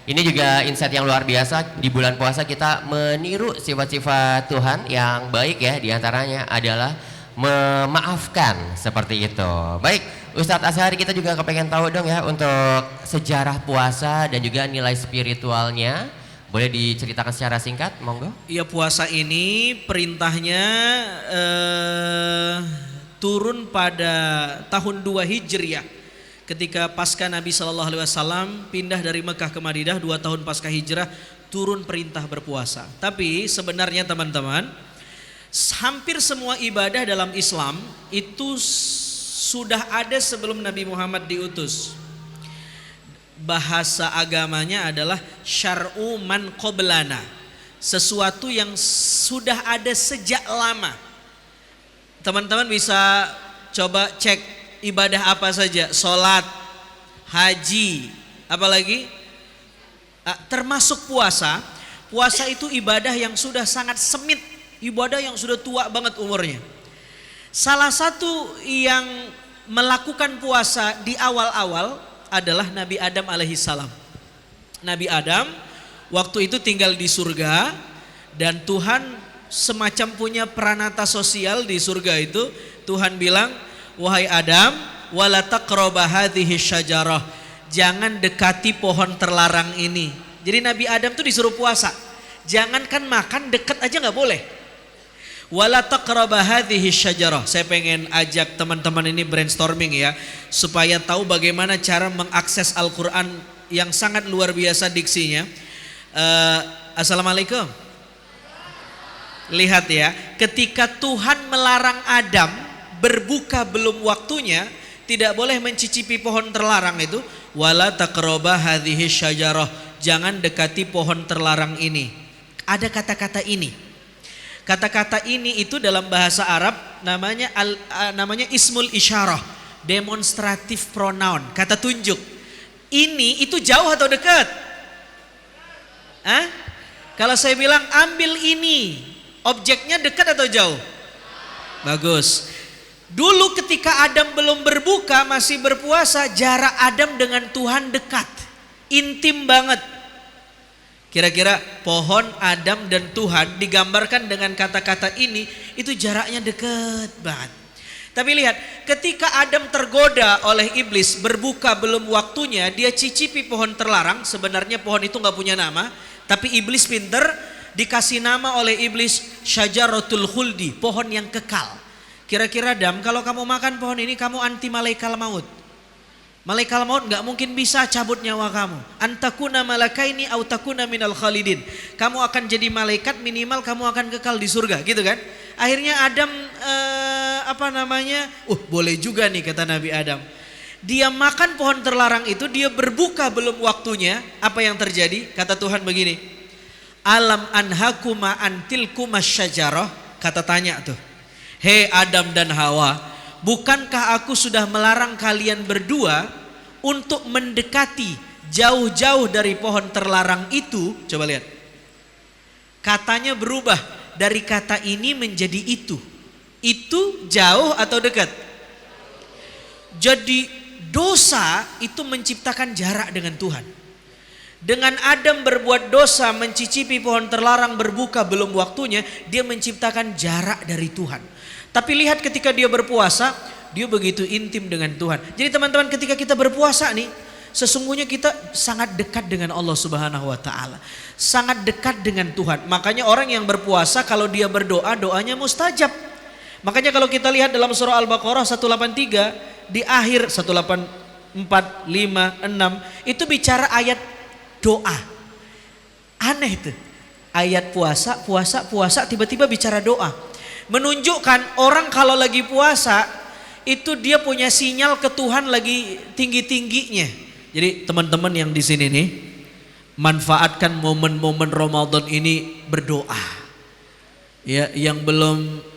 ini juga insight yang luar biasa, di bulan puasa kita meniru sifat-sifat Tuhan yang baik ya, diantaranya adalah memaafkan seperti itu. Baik, Ustadz Azhari, kita juga kepengen tahu dong ya untuk sejarah puasa dan juga nilai spiritualnya. Boleh diceritakan secara singkat, monggo? Iya, puasa ini perintahnya turun pada tahun 2 Hijriah. Ketika pasca Nabi SAW pindah dari Mekah ke Madinah 2 tahun pasca hijrah, turun perintah berpuasa. Tapi sebenarnya teman-teman, hampir semua ibadah dalam Islam itu sudah ada sebelum Nabi Muhammad diutus. Bahasa agamanya adalah syar'u man qoblana. sesuatu yang sudah ada sejak lama. Teman-teman bisa coba cek ibadah apa saja, sholat, haji, apalagi termasuk puasa. Puasa itu ibadah yang sudah sangat semit, ibadah yang sudah tua banget umurnya. Salah satu yang melakukan puasa di awal-awal adalah Nabi Adam alaihissalam. Nabi Adam waktu itu tinggal di surga dan Tuhan semacam punya peranata sosial di surga itu. Tuhan bilang, wahai Adam, wala taqraba hadhihi syajarah, jangan dekati pohon terlarang ini. Jadi Nabi Adam tuh disuruh puasa. Jangankan makan, deket aja nggak boleh. Wala taqraba hadhihi syajarah. Saya pengen ajak teman-teman ini brainstorming ya, supaya tahu bagaimana cara mengakses Al-Quran yang sangat luar biasa diksinya. Assalamualaikum. Lihat ya, ketika Tuhan melarang Adam berbuka belum waktunya, tidak boleh mencicipi pohon terlarang itu. Wala taqraba hadhihi syajarah, jangan dekati pohon terlarang ini. Ada kata-kata ini. Kata-kata ini itu dalam bahasa Arab namanya ismul isyarah, demonstratif pronoun, kata tunjuk. Ini itu jauh atau dekat? Kalau saya bilang ambil ini, objeknya dekat atau jauh? Bagus. Dulu ketika Adam belum berbuka, masih berpuasa, jarak Adam dengan Tuhan dekat, intim banget. Kira-kira pohon, Adam dan Tuhan digambarkan dengan kata-kata ini, itu jaraknya dekat banget. Tapi lihat, ketika Adam tergoda oleh iblis, berbuka belum waktunya, dia cicipi pohon terlarang. Sebenarnya pohon itu gak punya nama, tapi iblis pinter, dikasih nama oleh iblis syajaratul khuldi, pohon yang kekal. Kira-kira Adam, kalau kamu makan pohon ini, kamu anti malaikat maut. Malaikat maut gak mungkin bisa cabut nyawa kamu. Antakuna malakaini au takuna minal khalidin. Kamu akan jadi malaikat, minimal kamu akan kekal di surga, gitu kan? Akhirnya Adam boleh juga nih kata Nabi Adam. Dia makan pohon terlarang itu, dia berbuka belum waktunya. Apa yang terjadi? Kata Tuhan begini, alam anhakuma antilkuma syajarah. Kata tanya tuh, hei Adam dan Hawa, bukankah aku sudah melarang kalian berdua untuk mendekati jauh-jauh dari pohon terlarang itu? Coba lihat, katanya berubah dari kata ini menjadi itu. Itu jauh atau dekat? Jadi dosa itu menciptakan jarak dengan Tuhan. Dengan Adam berbuat dosa, mencicipi pohon terlarang, berbuka belum waktunya, dia menciptakan jarak dari Tuhan. Tapi lihat ketika dia berpuasa, dia begitu intim dengan Tuhan. Jadi teman-teman, ketika kita berpuasa nih, sesungguhnya kita sangat dekat dengan Allah Subhanahu wa taala. Sangat dekat dengan Tuhan. Makanya orang yang berpuasa kalau dia berdoa, doanya mustajab. Makanya kalau kita lihat dalam surah Al-Baqarah 183, di akhir 184, 5, 6, itu bicara ayat doa. Aneh itu. Ayat puasa tiba-tiba bicara doa. Menunjukkan orang kalau lagi puasa itu dia punya sinyal ke Tuhan lagi tinggi-tingginya. Jadi teman-teman yang di sini nih, manfaatkan momen-momen Ramadan ini berdoa. Ya, yang belum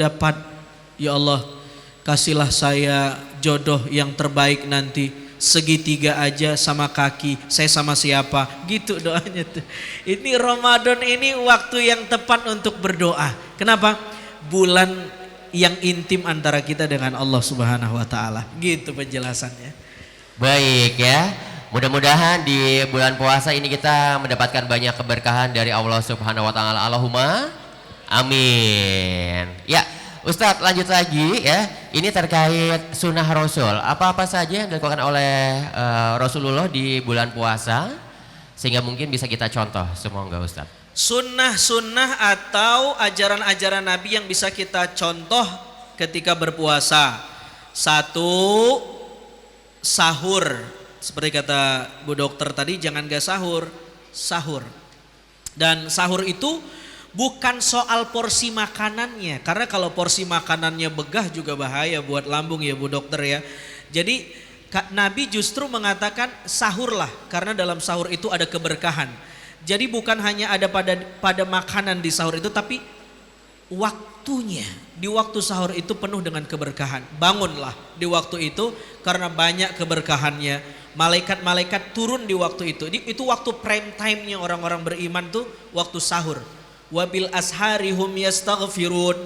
dapat, ya Allah kasihlah saya jodoh yang terbaik nanti, segitiga aja sama kaki, saya sama siapa, gitu doanya tuh. Ini Ramadan ini waktu yang tepat untuk berdoa. Kenapa? Bulan yang intim antara kita dengan Allah Subhanahu wa taala. Gitu penjelasannya. Baik ya. Mudah-mudahan di bulan puasa ini kita mendapatkan banyak keberkahan dari Allah Subhanahu wa taala. Allahumma amin. Ya, Ustadz lanjut lagi ya. Ini terkait sunnah Rasul. Apa-apa saja yang dilakukan oleh Rasulullah di bulan puasa sehingga mungkin bisa kita contoh. Semoga Ustadz. Sunnah-sunnah atau ajaran-ajaran Nabi yang bisa kita contoh ketika berpuasa. Satu, sahur. Seperti kata Bu Dokter tadi, jangan gak sahur. Dan sahur itu bukan soal porsi makanannya, karena kalau porsi makanannya begah juga bahaya buat lambung ya Bu Dokter ya. Jadi Nabi justru mengatakan sahurlah karena dalam sahur itu ada keberkahan. Jadi bukan hanya ada pada makanan di sahur itu, tapi waktunya di waktu sahur itu penuh dengan keberkahan. Bangunlah di waktu itu karena banyak keberkahannya. Malaikat-malaikat turun di waktu itu. Itu waktu prime time-nya orang-orang beriman tuh waktu sahur. Wabil asharihum yastaghfirun.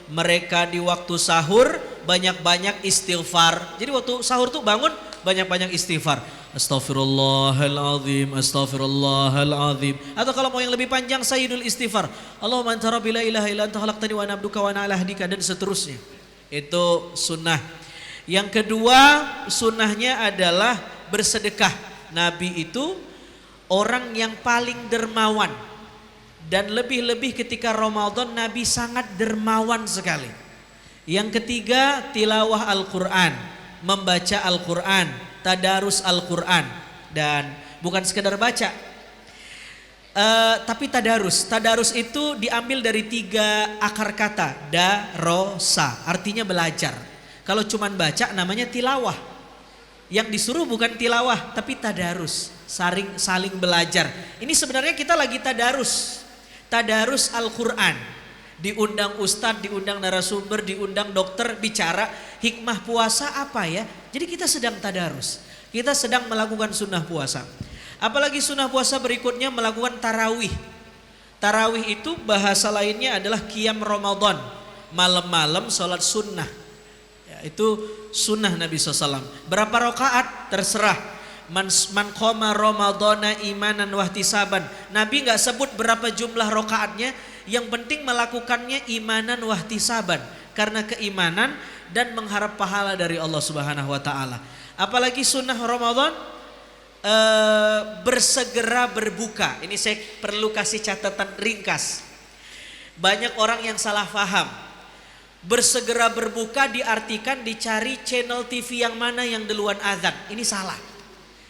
Mereka di waktu sahur banyak-banyak istighfar. Jadi waktu sahur tuh bangun banyak-banyak istighfar. Astaghfirullahaladzim, astaghfirullahaladzim. Atau kalau mau yang lebih panjang, sayyidul istighfar. Allahumma anta rabbi la ilaha illa anta khalaqtani wa ana abduka wa ana ala ahdika, dan seterusnya. Itu sunnah. Yang kedua, sunnahnya adalah bersedekah. Nabi itu orang yang paling dermawan. Dan lebih-lebih ketika Ramadan Nabi sangat dermawan sekali. Yang ketiga, tilawah Al-Quran, membaca Al-Quran, tadarus Al-Quran. Dan bukan sekedar baca, tapi tadarus. Tadarus itu diambil dari 3 akar kata, darosa, artinya belajar. Kalau cuman baca namanya tilawah. Yang disuruh bukan tilawah tapi tadarus, saling belajar. Ini sebenarnya kita lagi tadarus. Tadarus Al-Quran. Diundang ustadz, diundang narasumber, diundang dokter bicara hikmah puasa apa ya. Jadi kita sedang tadarus. Kita sedang melakukan sunnah puasa. Apalagi sunnah puasa berikutnya melakukan tarawih. Tarawih itu bahasa lainnya adalah qiyam Ramadan. Malam-malam sholat sunnah. Ya, itu sunnah Nabi SAW. Berapa rakaat? Terserah. Man qoma Ramadana imanan wahtisaban. Nabi nggak sebut berapa jumlah rakaatnya, yang penting melakukannya imanan wahtisaban, karena keimanan dan mengharap pahala dari Allah Subhanahu wa taala. Apalagi sunnah Ramadan, bersegera berbuka. Ini saya perlu kasih catatan ringkas. Banyak orang yang salah paham. Bersegera berbuka diartikan dicari channel TV yang mana yang duluan azan. Ini salah.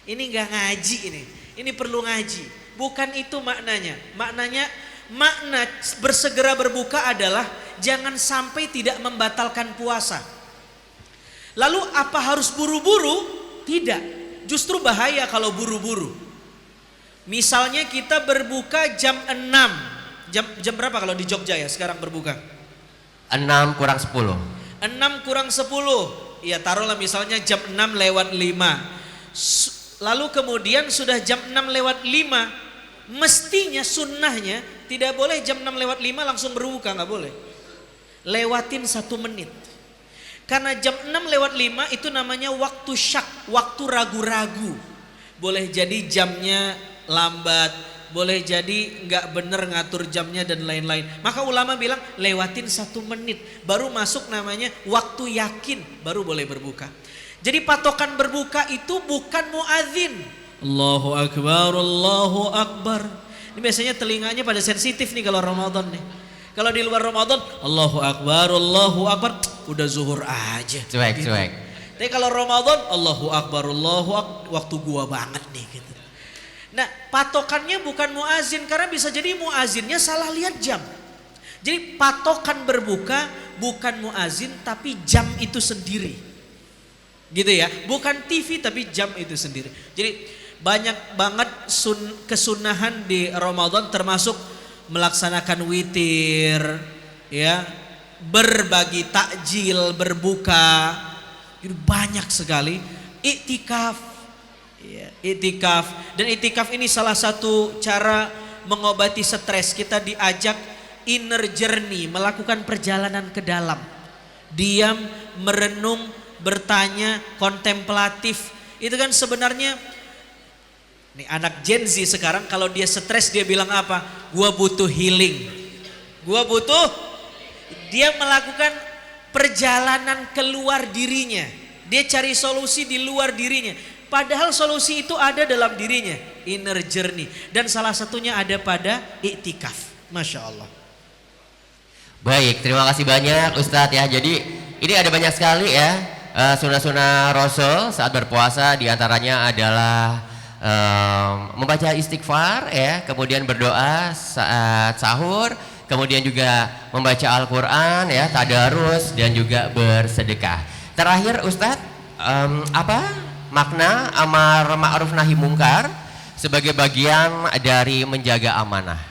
Ini nggak ngaji ini. Ini perlu ngaji. Bukan itu maknanya. Makna bersegera berbuka adalah jangan sampai tidak membatalkan puasa. Lalu apa harus buru-buru? Tidak. Justru bahaya kalau buru-buru. Misalnya kita berbuka jam 6. Jam berapa kalau di Jogja ya sekarang berbuka? 6 kurang 10. 6 kurang 10. Ya taruhlah misalnya jam 6 lewat 5. Lalu kemudian sudah jam 6 lewat 5. Mestinya sunnahnya tidak boleh jam 6 lewat 5 langsung berbuka, nggak boleh. Lewatin 1 menit. Karena jam 6 lewat 5 itu namanya waktu syak, waktu ragu-ragu. Boleh jadi jamnya lambat, boleh jadi nggak bener ngatur jamnya dan lain-lain. Maka ulama bilang lewatin 1 menit, baru masuk namanya waktu yakin, baru boleh berbuka. Jadi patokan berbuka itu bukan muadzin. Allahu Akbar, Allahu Akbar. Ini biasanya telinganya pada sensitif nih kalau Ramadan nih. Kalau di luar Ramadan, Allahu Akbar, Allahu Akbar, udah zuhur aja. Cuek. Tapi kalau Ramadan, Allahu Akbar, Allahu Akbar, waktu gua banget nih gitu. Nah, patokannya bukan muazin, karena bisa jadi muazinnya salah lihat jam. Jadi patokan berbuka bukan muazin tapi jam itu sendiri. Gitu ya, bukan TV tapi jam itu sendiri. Jadi banyak banget kesunahan di Ramadan, termasuk melaksanakan witir, ya, berbagi takjil, berbuka, itu banyak sekali. Iktikaf, ya, iktikaf, dan iktikaf ini salah satu cara mengobati stres. Kita diajak inner journey, melakukan perjalanan ke dalam, diam, merenung, bertanya, kontemplatif. Itu kan sebenarnya nih anak Gen Z sekarang kalau dia stres dia bilang apa? Gua butuh healing. Dia melakukan perjalanan keluar dirinya. Dia cari solusi di luar dirinya. Padahal solusi itu ada dalam dirinya, inner journey. Dan salah satunya ada pada iktikaf. Masya Allah. Baik, terima kasih banyak Ustadz ya. Jadi ini ada banyak sekali ya sunnah-sunnah Rasul saat berpuasa. Diantaranya adalah membaca istighfar ya, kemudian berdoa saat sahur, kemudian juga membaca Al-Quran ya, tadarus, dan juga bersedekah. Terakhir Ustadz, apa makna amar ma'ruf nahi mungkar sebagai bagian dari menjaga amanah.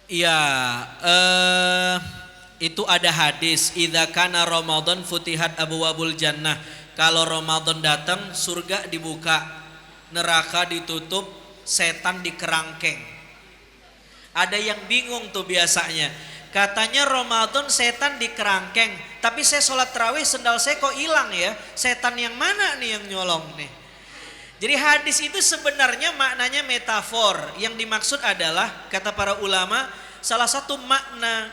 Iya, itu ada hadis, idza kana Ramadan futihat abwabul jannah. Kalau Ramadan datang, surga dibuka, neraka ditutup, setan dikerangkeng. Ada yang bingung tuh biasanya. Katanya Ramadan setan dikerangkeng, tapi saya sholat tarawih sendal saya kok hilang ya. Setan yang mana nih yang nyolong nih? Jadi hadis itu sebenarnya maknanya metafor. Yang dimaksud adalah kata para ulama, salah satu makna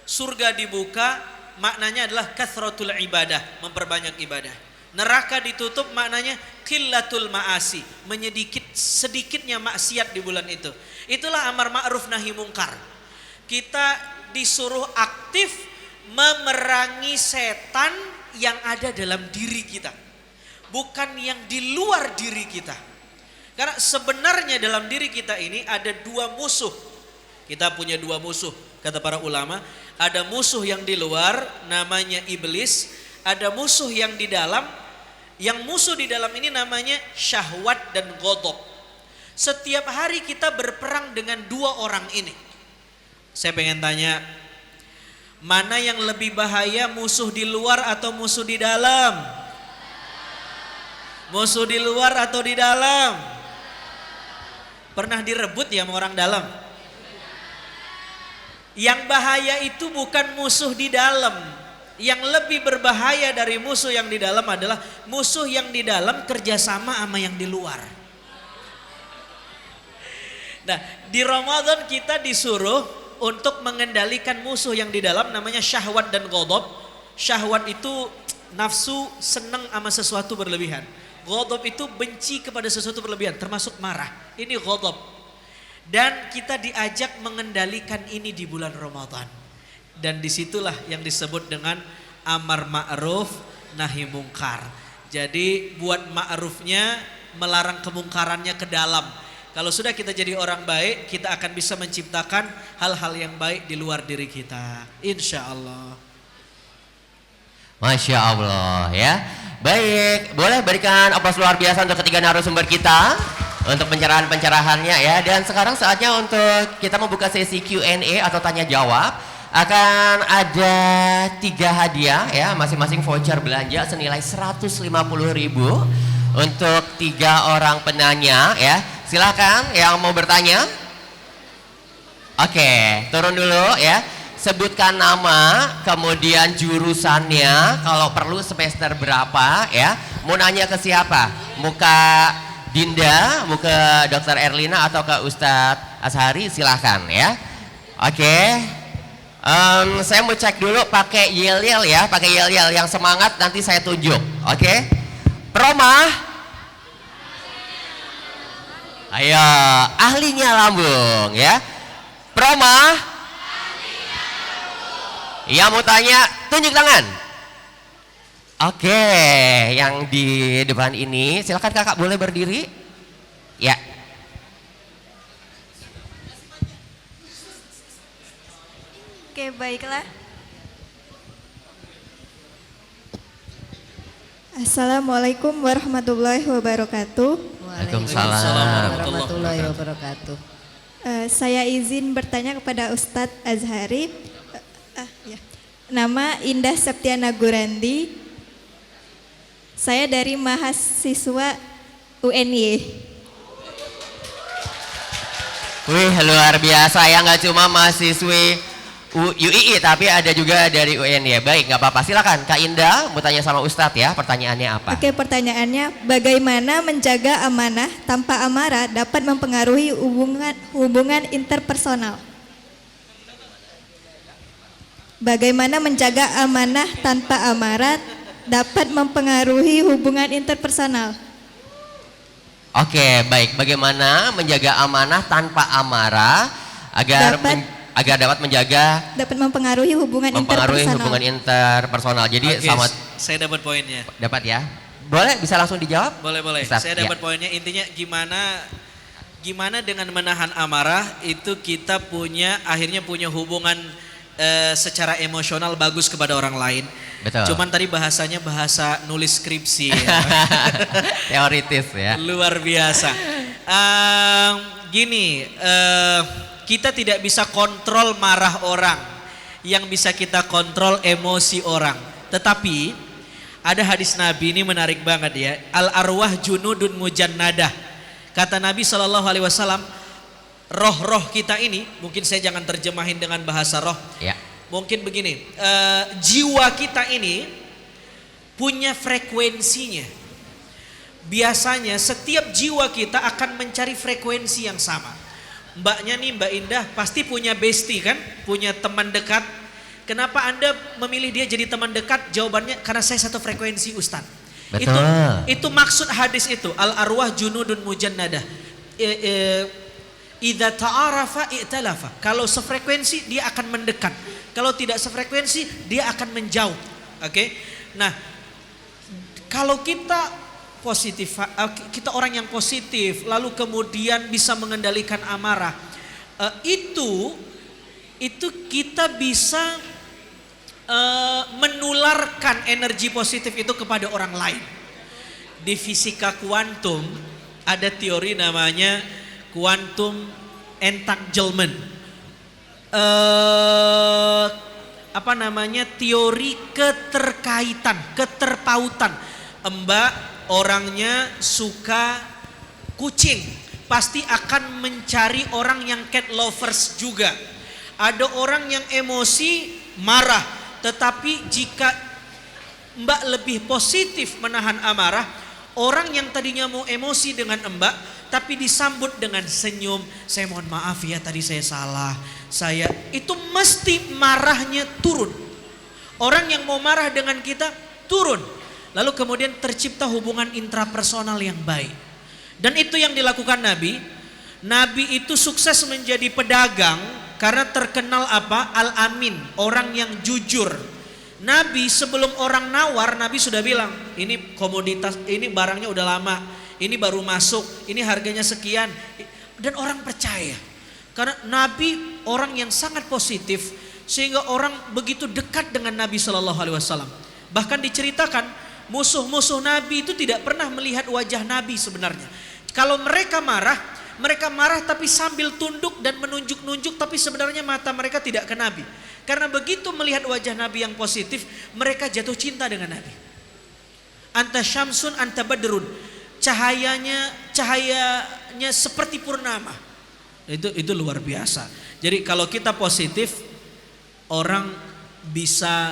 surga dibuka maknanya adalah kathratul ibadah, memperbanyak ibadah. Neraka ditutup maknanya qillatul ma'asi, sedikitnya maksiat di bulan itu. Itulah amar ma'ruf nahi mungkar. Kita disuruh aktif memerangi setan yang ada dalam diri kita, bukan yang di luar diri kita. Karena sebenarnya dalam diri kita ini ada dua musuh. Kita punya dua musuh, kata para ulama. Ada musuh yang di luar, namanya iblis. Ada musuh yang di dalam. Yang musuh di dalam ini namanya syahwat dan ghadab. Setiap hari kita berperang dengan dua orang ini. Saya pengen tanya, mana yang lebih bahaya, musuh di luar atau musuh di dalam? Musuh di luar atau di dalam? Pernah direbut ya sama orang dalam? Yang bahaya itu bukan musuh di dalam. Yang lebih berbahaya dari musuh yang di dalam adalah musuh yang di dalam kerjasama sama yang di luar. Nah, di Ramadan kita disuruh untuk mengendalikan musuh yang di dalam, namanya syahwat dan ghadab. Syahwat itu nafsu senang sama sesuatu berlebihan. Ghadab itu benci kepada sesuatu berlebihan, termasuk marah. Ini ghadab. Dan kita diajak mengendalikan ini di bulan Ramadan. Dan disitulah yang disebut dengan amar ma'ruf nahi mungkar. Jadi buat ma'rufnya, melarang kemungkarannya ke dalam. Kalau sudah kita jadi orang baik, kita akan bisa menciptakan hal-hal yang baik di luar diri kita. Insya Allah. Masya Allah ya. Baik, boleh berikan aplaus luar biasa untuk ketiga narasumber kita untuk pencerahan-pencerahannya ya. Dan sekarang saatnya untuk kita membuka sesi Q&A atau tanya jawab. Akan ada 3 hadiah ya, masing-masing voucher belanja senilai 150.000 untuk 3 orang penanya ya. Silakan yang mau bertanya. Oke, turun dulu ya. Sebutkan nama, kemudian jurusannya, kalau perlu semester berapa ya. Mau nanya ke siapa? Muka Dinda, muka Dr. Erlina atau ke Ustadz Azhari, silakan ya. Oke. Saya mau cek dulu pakai yel-yel ya, pakai yel-yel yang semangat nanti saya tunjuk. Oke. Promah. Ayo, ahlinya lambung ya. Promah. Iya mau tanya, tunjuk tangan. Oke, yang di depan ini, silakan kakak boleh berdiri. Ya. Oke, baiklah. Assalamualaikum warahmatullahi wabarakatuh. Waalaikumsalam warahmatullahi wabarakatuh. Saya izin bertanya kepada Ustadz Azhari. Ya. Nama Indah Septiana Gurandi. Saya dari mahasiswa UNY. Wih, luar biasa ya, nggak cuma mahasiswi UII tapi ada juga dari UN ya. Baik, nggak apa-apa, silakan Kak Indah mau tanya sama Ustadz ya, pertanyaannya apa? Oke, pertanyaannya bagaimana menjaga amanah tanpa amarah dapat mempengaruhi hubungan interpersonal? Bagaimana menjaga amanah tanpa amarah dapat mempengaruhi hubungan interpersonal? Oke, baik. Bagaimana menjaga amanah tanpa amarah agar dapat mempengaruhi hubungan interpersonal. Jadi Oke, selamat. Saya dapat poinnya. Dapat ya. Boleh bisa langsung dijawab? Boleh. Ustaz, Saya dapat poinnya. Intinya gimana dengan menahan amarah itu kita akhirnya punya hubungan secara emosional bagus kepada orang lain. Betul. Cuman tadi bahasanya bahasa nulis skripsi ya. Teoritis ya. Luar biasa. Gini, kita tidak bisa kontrol marah orang. Yang bisa kita kontrol emosi orang. Tetapi ada hadis Nabi ini menarik banget ya. Al arwah junudun mujannadah. Kata Nabi SAW, roh-roh kita ini, mungkin saya jangan terjemahin dengan bahasa roh. Ya. Mungkin begini, jiwa kita ini punya frekuensinya. Biasanya setiap jiwa kita akan mencari frekuensi yang sama. Mbaknya nih, Mbak Indah pasti punya bestie kan, punya teman dekat. Kenapa Anda memilih dia jadi teman dekat? Jawabannya karena saya satu frekuensi, Ustadz. Betul. Itu maksud hadis itu. Al arwah junudun mujannadah. Idza ta'arafa i'talafa. Kalau sefrekuensi dia akan mendekat. Kalau tidak sefrekuensi dia akan menjauh. Oke. Nah, kalau kita positif, kita orang yang positif, lalu kemudian bisa mengendalikan amarah, itu kita bisa menularkan energi positif itu kepada orang lain. Di fisika kuantum ada teori namanya quantum entanglement. Teori keterkaitan, keterpautan. Mbak orangnya suka kucing, pasti akan mencari orang yang cat lovers juga. Ada orang yang emosi marah, tetapi jika Mbak lebih positif menahan amarah, orang yang tadinya mau emosi dengan Mbak tapi disambut dengan senyum, saya mohon maaf ya tadi saya salah, itu mesti marahnya turun. Orang yang mau marah dengan kita turun. Lalu kemudian tercipta hubungan intrapersonal yang baik. Dan itu yang dilakukan Nabi. Nabi itu sukses menjadi pedagang karena terkenal apa? Al-Amin, orang yang jujur. Nabi sebelum orang nawar, Nabi sudah bilang, ini komoditas, ini barangnya udah lama, ini baru masuk, ini harganya sekian. Dan orang percaya. Karena Nabi orang yang sangat positif, sehingga orang begitu dekat dengan Nabi SAW. Bahkan diceritakan, musuh-musuh Nabi itu tidak pernah melihat wajah Nabi sebenarnya. Kalau mereka marah tapi sambil tunduk dan menunjuk-nunjuk, tapi sebenarnya mata mereka tidak ke Nabi. Karena begitu melihat wajah Nabi yang positif, mereka jatuh cinta dengan Nabi. Anta syamsun anta badrun. Cahayanya seperti purnama. Itu luar biasa. Jadi kalau kita positif, orang bisa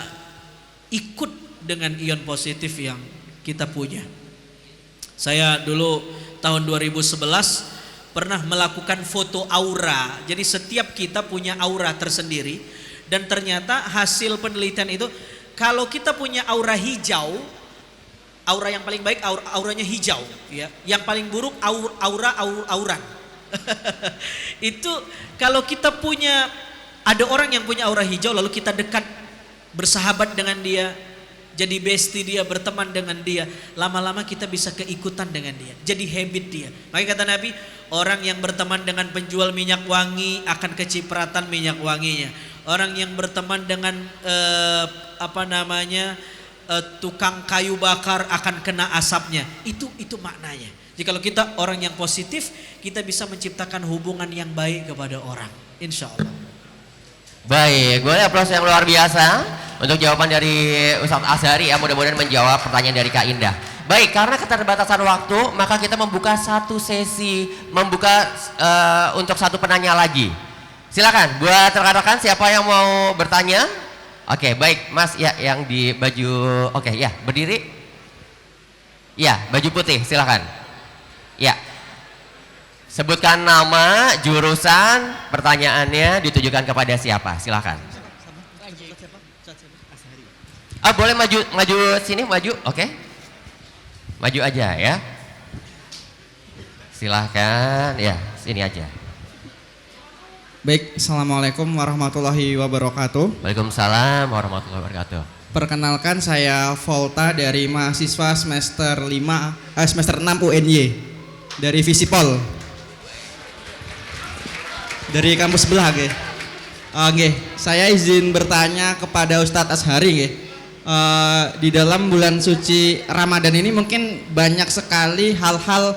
ikut dengan ion positif yang kita punya. Saya dulu tahun 2011 pernah melakukan foto aura. Jadi setiap kita punya aura tersendiri. Dan ternyata hasil penelitian itu, kalau kita punya aura hijau, aura yang paling baik auranya hijau, ya. Yang paling buruk auran. Itu kalau kita punya, ada orang yang punya aura hijau lalu kita dekat bersahabat dengan dia, jadi bestie dia, berteman dengan dia, lama-lama kita bisa keikutan dengan dia, jadi habit dia. Makanya kata Nabi, orang yang berteman dengan penjual minyak wangi akan kecipratan minyak wanginya. Orang yang berteman dengan tukang kayu bakar akan kena asapnya. Itu maknanya. Jadi kalau kita orang yang positif, kita bisa menciptakan hubungan yang baik kepada orang, insya Allah. Baik, boleh aplaus yang luar biasa untuk jawaban dari Ustadz Azhari ya, mudah-mudahan menjawab pertanyaan dari Kak Indah. Baik, karena keterbatasan waktu, maka kita membuka satu sesi, untuk satu penanya lagi. Silakan, buat rekan-rekan siapa yang mau bertanya? Oke, baik, Mas ya yang di baju, oke ya, berdiri. Ya, baju putih, silakan. Ya. Sebutkan nama, jurusan, pertanyaannya ditujukan kepada siapa? Silakan. Boleh maju sini, maju. Oke. Maju aja ya. Silahkan, ya sini aja. Baik, Assalamualaikum warahmatullahi wabarakatuh. Waalaikumsalam warahmatullahi wabarakatuh. Perkenalkan, saya Volta dari mahasiswa semester 6 UNY dari Visipol. Dari kampus sebelah, Nggih, saya izin bertanya kepada Ustadz Azhari nggih. Di dalam bulan suci Ramadan ini mungkin banyak sekali hal-hal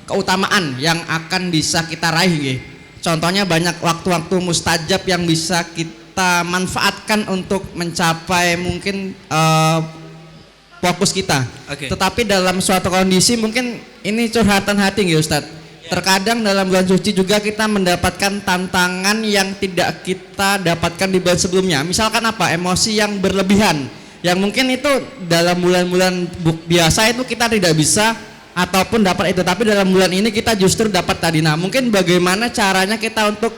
keutamaan yang akan bisa kita raih nggih. Contohnya banyak waktu-waktu mustajab yang bisa kita manfaatkan untuk mencapai mungkin fokus kita. Oke. Tetapi dalam suatu kondisi mungkin ini curhatan hati nggih Ustadz. Terkadang dalam bulan suci juga kita mendapatkan tantangan yang tidak kita dapatkan di bulan sebelumnya. Misalkan apa? Emosi yang berlebihan. Yang mungkin itu dalam bulan-bulan biasa itu kita tidak bisa ataupun dapat itu. Tapi dalam bulan ini kita justru dapat tadi. Nah mungkin bagaimana caranya kita untuk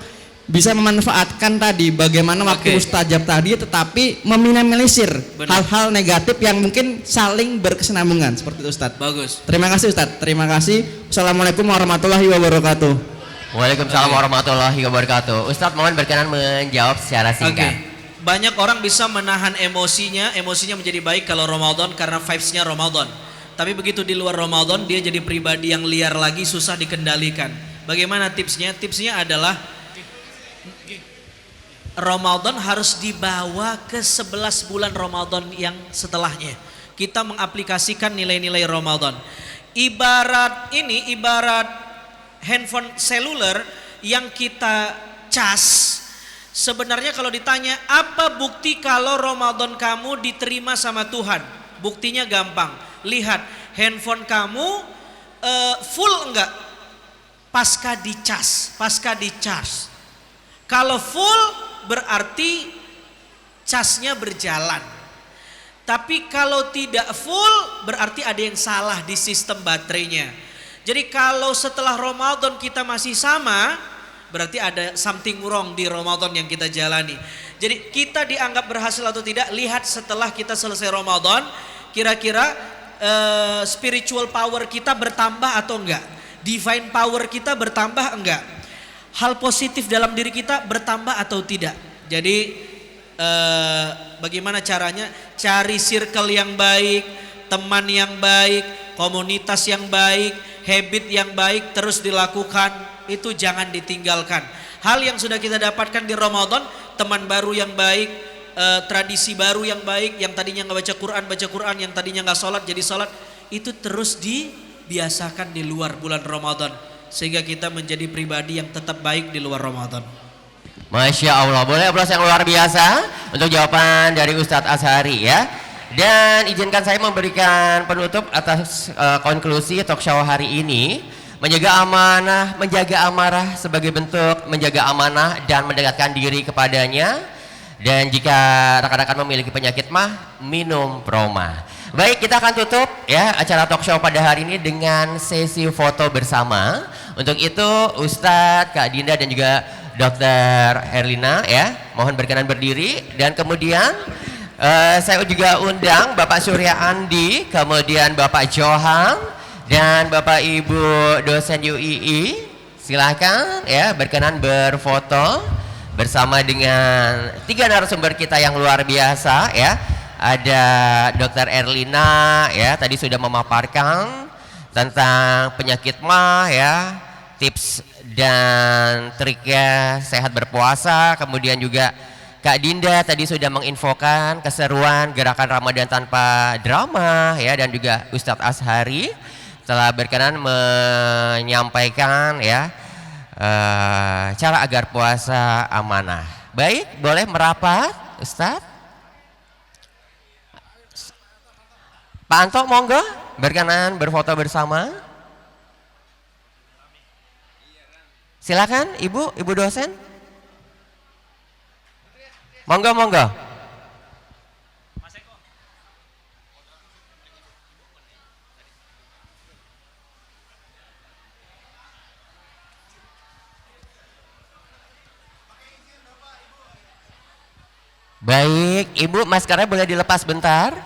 bisa memanfaatkan tadi. Bagaimana waktu mustajab tadi tetapi meminimalisir hal-hal negatif yang mungkin saling berkesinambungan. Seperti itu Ustadz. Bagus. Terima kasih Ustadz. Terima kasih. Assalamualaikum warahmatullahi wabarakatuh. Waalaikumsalam warahmatullahi wabarakatuh. Ustadz mohon berkenan menjawab secara singkat. Banyak orang bisa menahan emosinya menjadi baik kalau Ramadan karena vibes-nya Ramadan. Tapi begitu di luar Ramadan dia jadi pribadi yang liar lagi, susah dikendalikan. Bagaimana tipsnya? Tipsnya adalah Ramadan harus dibawa ke 11 bulan Ramadan yang setelahnya. Kita mengaplikasikan nilai-nilai Ramadan. Ibarat handphone seluler yang kita cas. Sebenarnya kalau ditanya apa bukti kalau Ramadan kamu diterima sama Tuhan? Buktinya gampang. Lihat handphone kamu full enggak? Pasca dicas, pasca dicharge. Kalau full berarti casnya berjalan. Tapi kalau tidak full berarti ada yang salah di sistem baterainya. Jadi kalau setelah Ramadan kita masih sama, berarti ada something wrong di Ramadan yang kita jalani. Jadi kita dianggap berhasil atau tidak, lihat setelah kita selesai Ramadan, kira-kira spiritual power kita bertambah atau enggak? Divine power kita bertambah enggak? Hal positif dalam diri kita bertambah atau tidak? Jadi bagaimana caranya? Cari circle yang baik, teman yang baik, komunitas yang baik, habit yang baik terus dilakukan. Itu jangan ditinggalkan. Hal yang sudah kita dapatkan di Ramadan, teman baru yang baik, tradisi baru yang baik, yang tadinya nggak baca Quran, yang tadinya nggak sholat jadi sholat, itu terus dibiasakan di luar bulan Ramadan. Sehingga kita menjadi pribadi yang tetap baik di luar Ramadan. Masya Allah, boleh aplaus yang luar biasa untuk jawaban dari Ustadz Azhari ya. Dan izinkan saya memberikan penutup atas konklusi talk show hari ini. Menjaga amanah, menjaga amarah sebagai bentuk menjaga amanah dan mendekatkan diri kepadanya. Dan jika rekan-rekan memiliki penyakit mah, minum proma. Baik, kita akan tutup ya acara talk show pada hari ini dengan sesi foto bersama. Untuk itu Ustadz, Kak Dinda dan juga Dr. Erlina ya, mohon berkenan berdiri. Dan kemudian saya juga undang Bapak Surya Andi, kemudian Bapak Johan dan Bapak Ibu dosen UII. Silahkan ya berkenan berfoto bersama dengan 3 narasumber kita yang luar biasa ya. Ada Dr. Erlina ya, tadi sudah memaparkan tentang penyakit mah ya, tips dan triknya sehat berpuasa. Kemudian juga Kak Dinda tadi sudah menginfokan keseruan gerakan Ramadan tanpa drama ya, dan juga Ustadz Azhari telah berkenan menyampaikan ya cara agar puasa amanah. Baik, boleh merapat Ustadz. Pak Anto monggo berkenan berfoto bersama. Silakan Ibu dosen. Monggo. Baik, Ibu maskernya boleh dilepas bentar.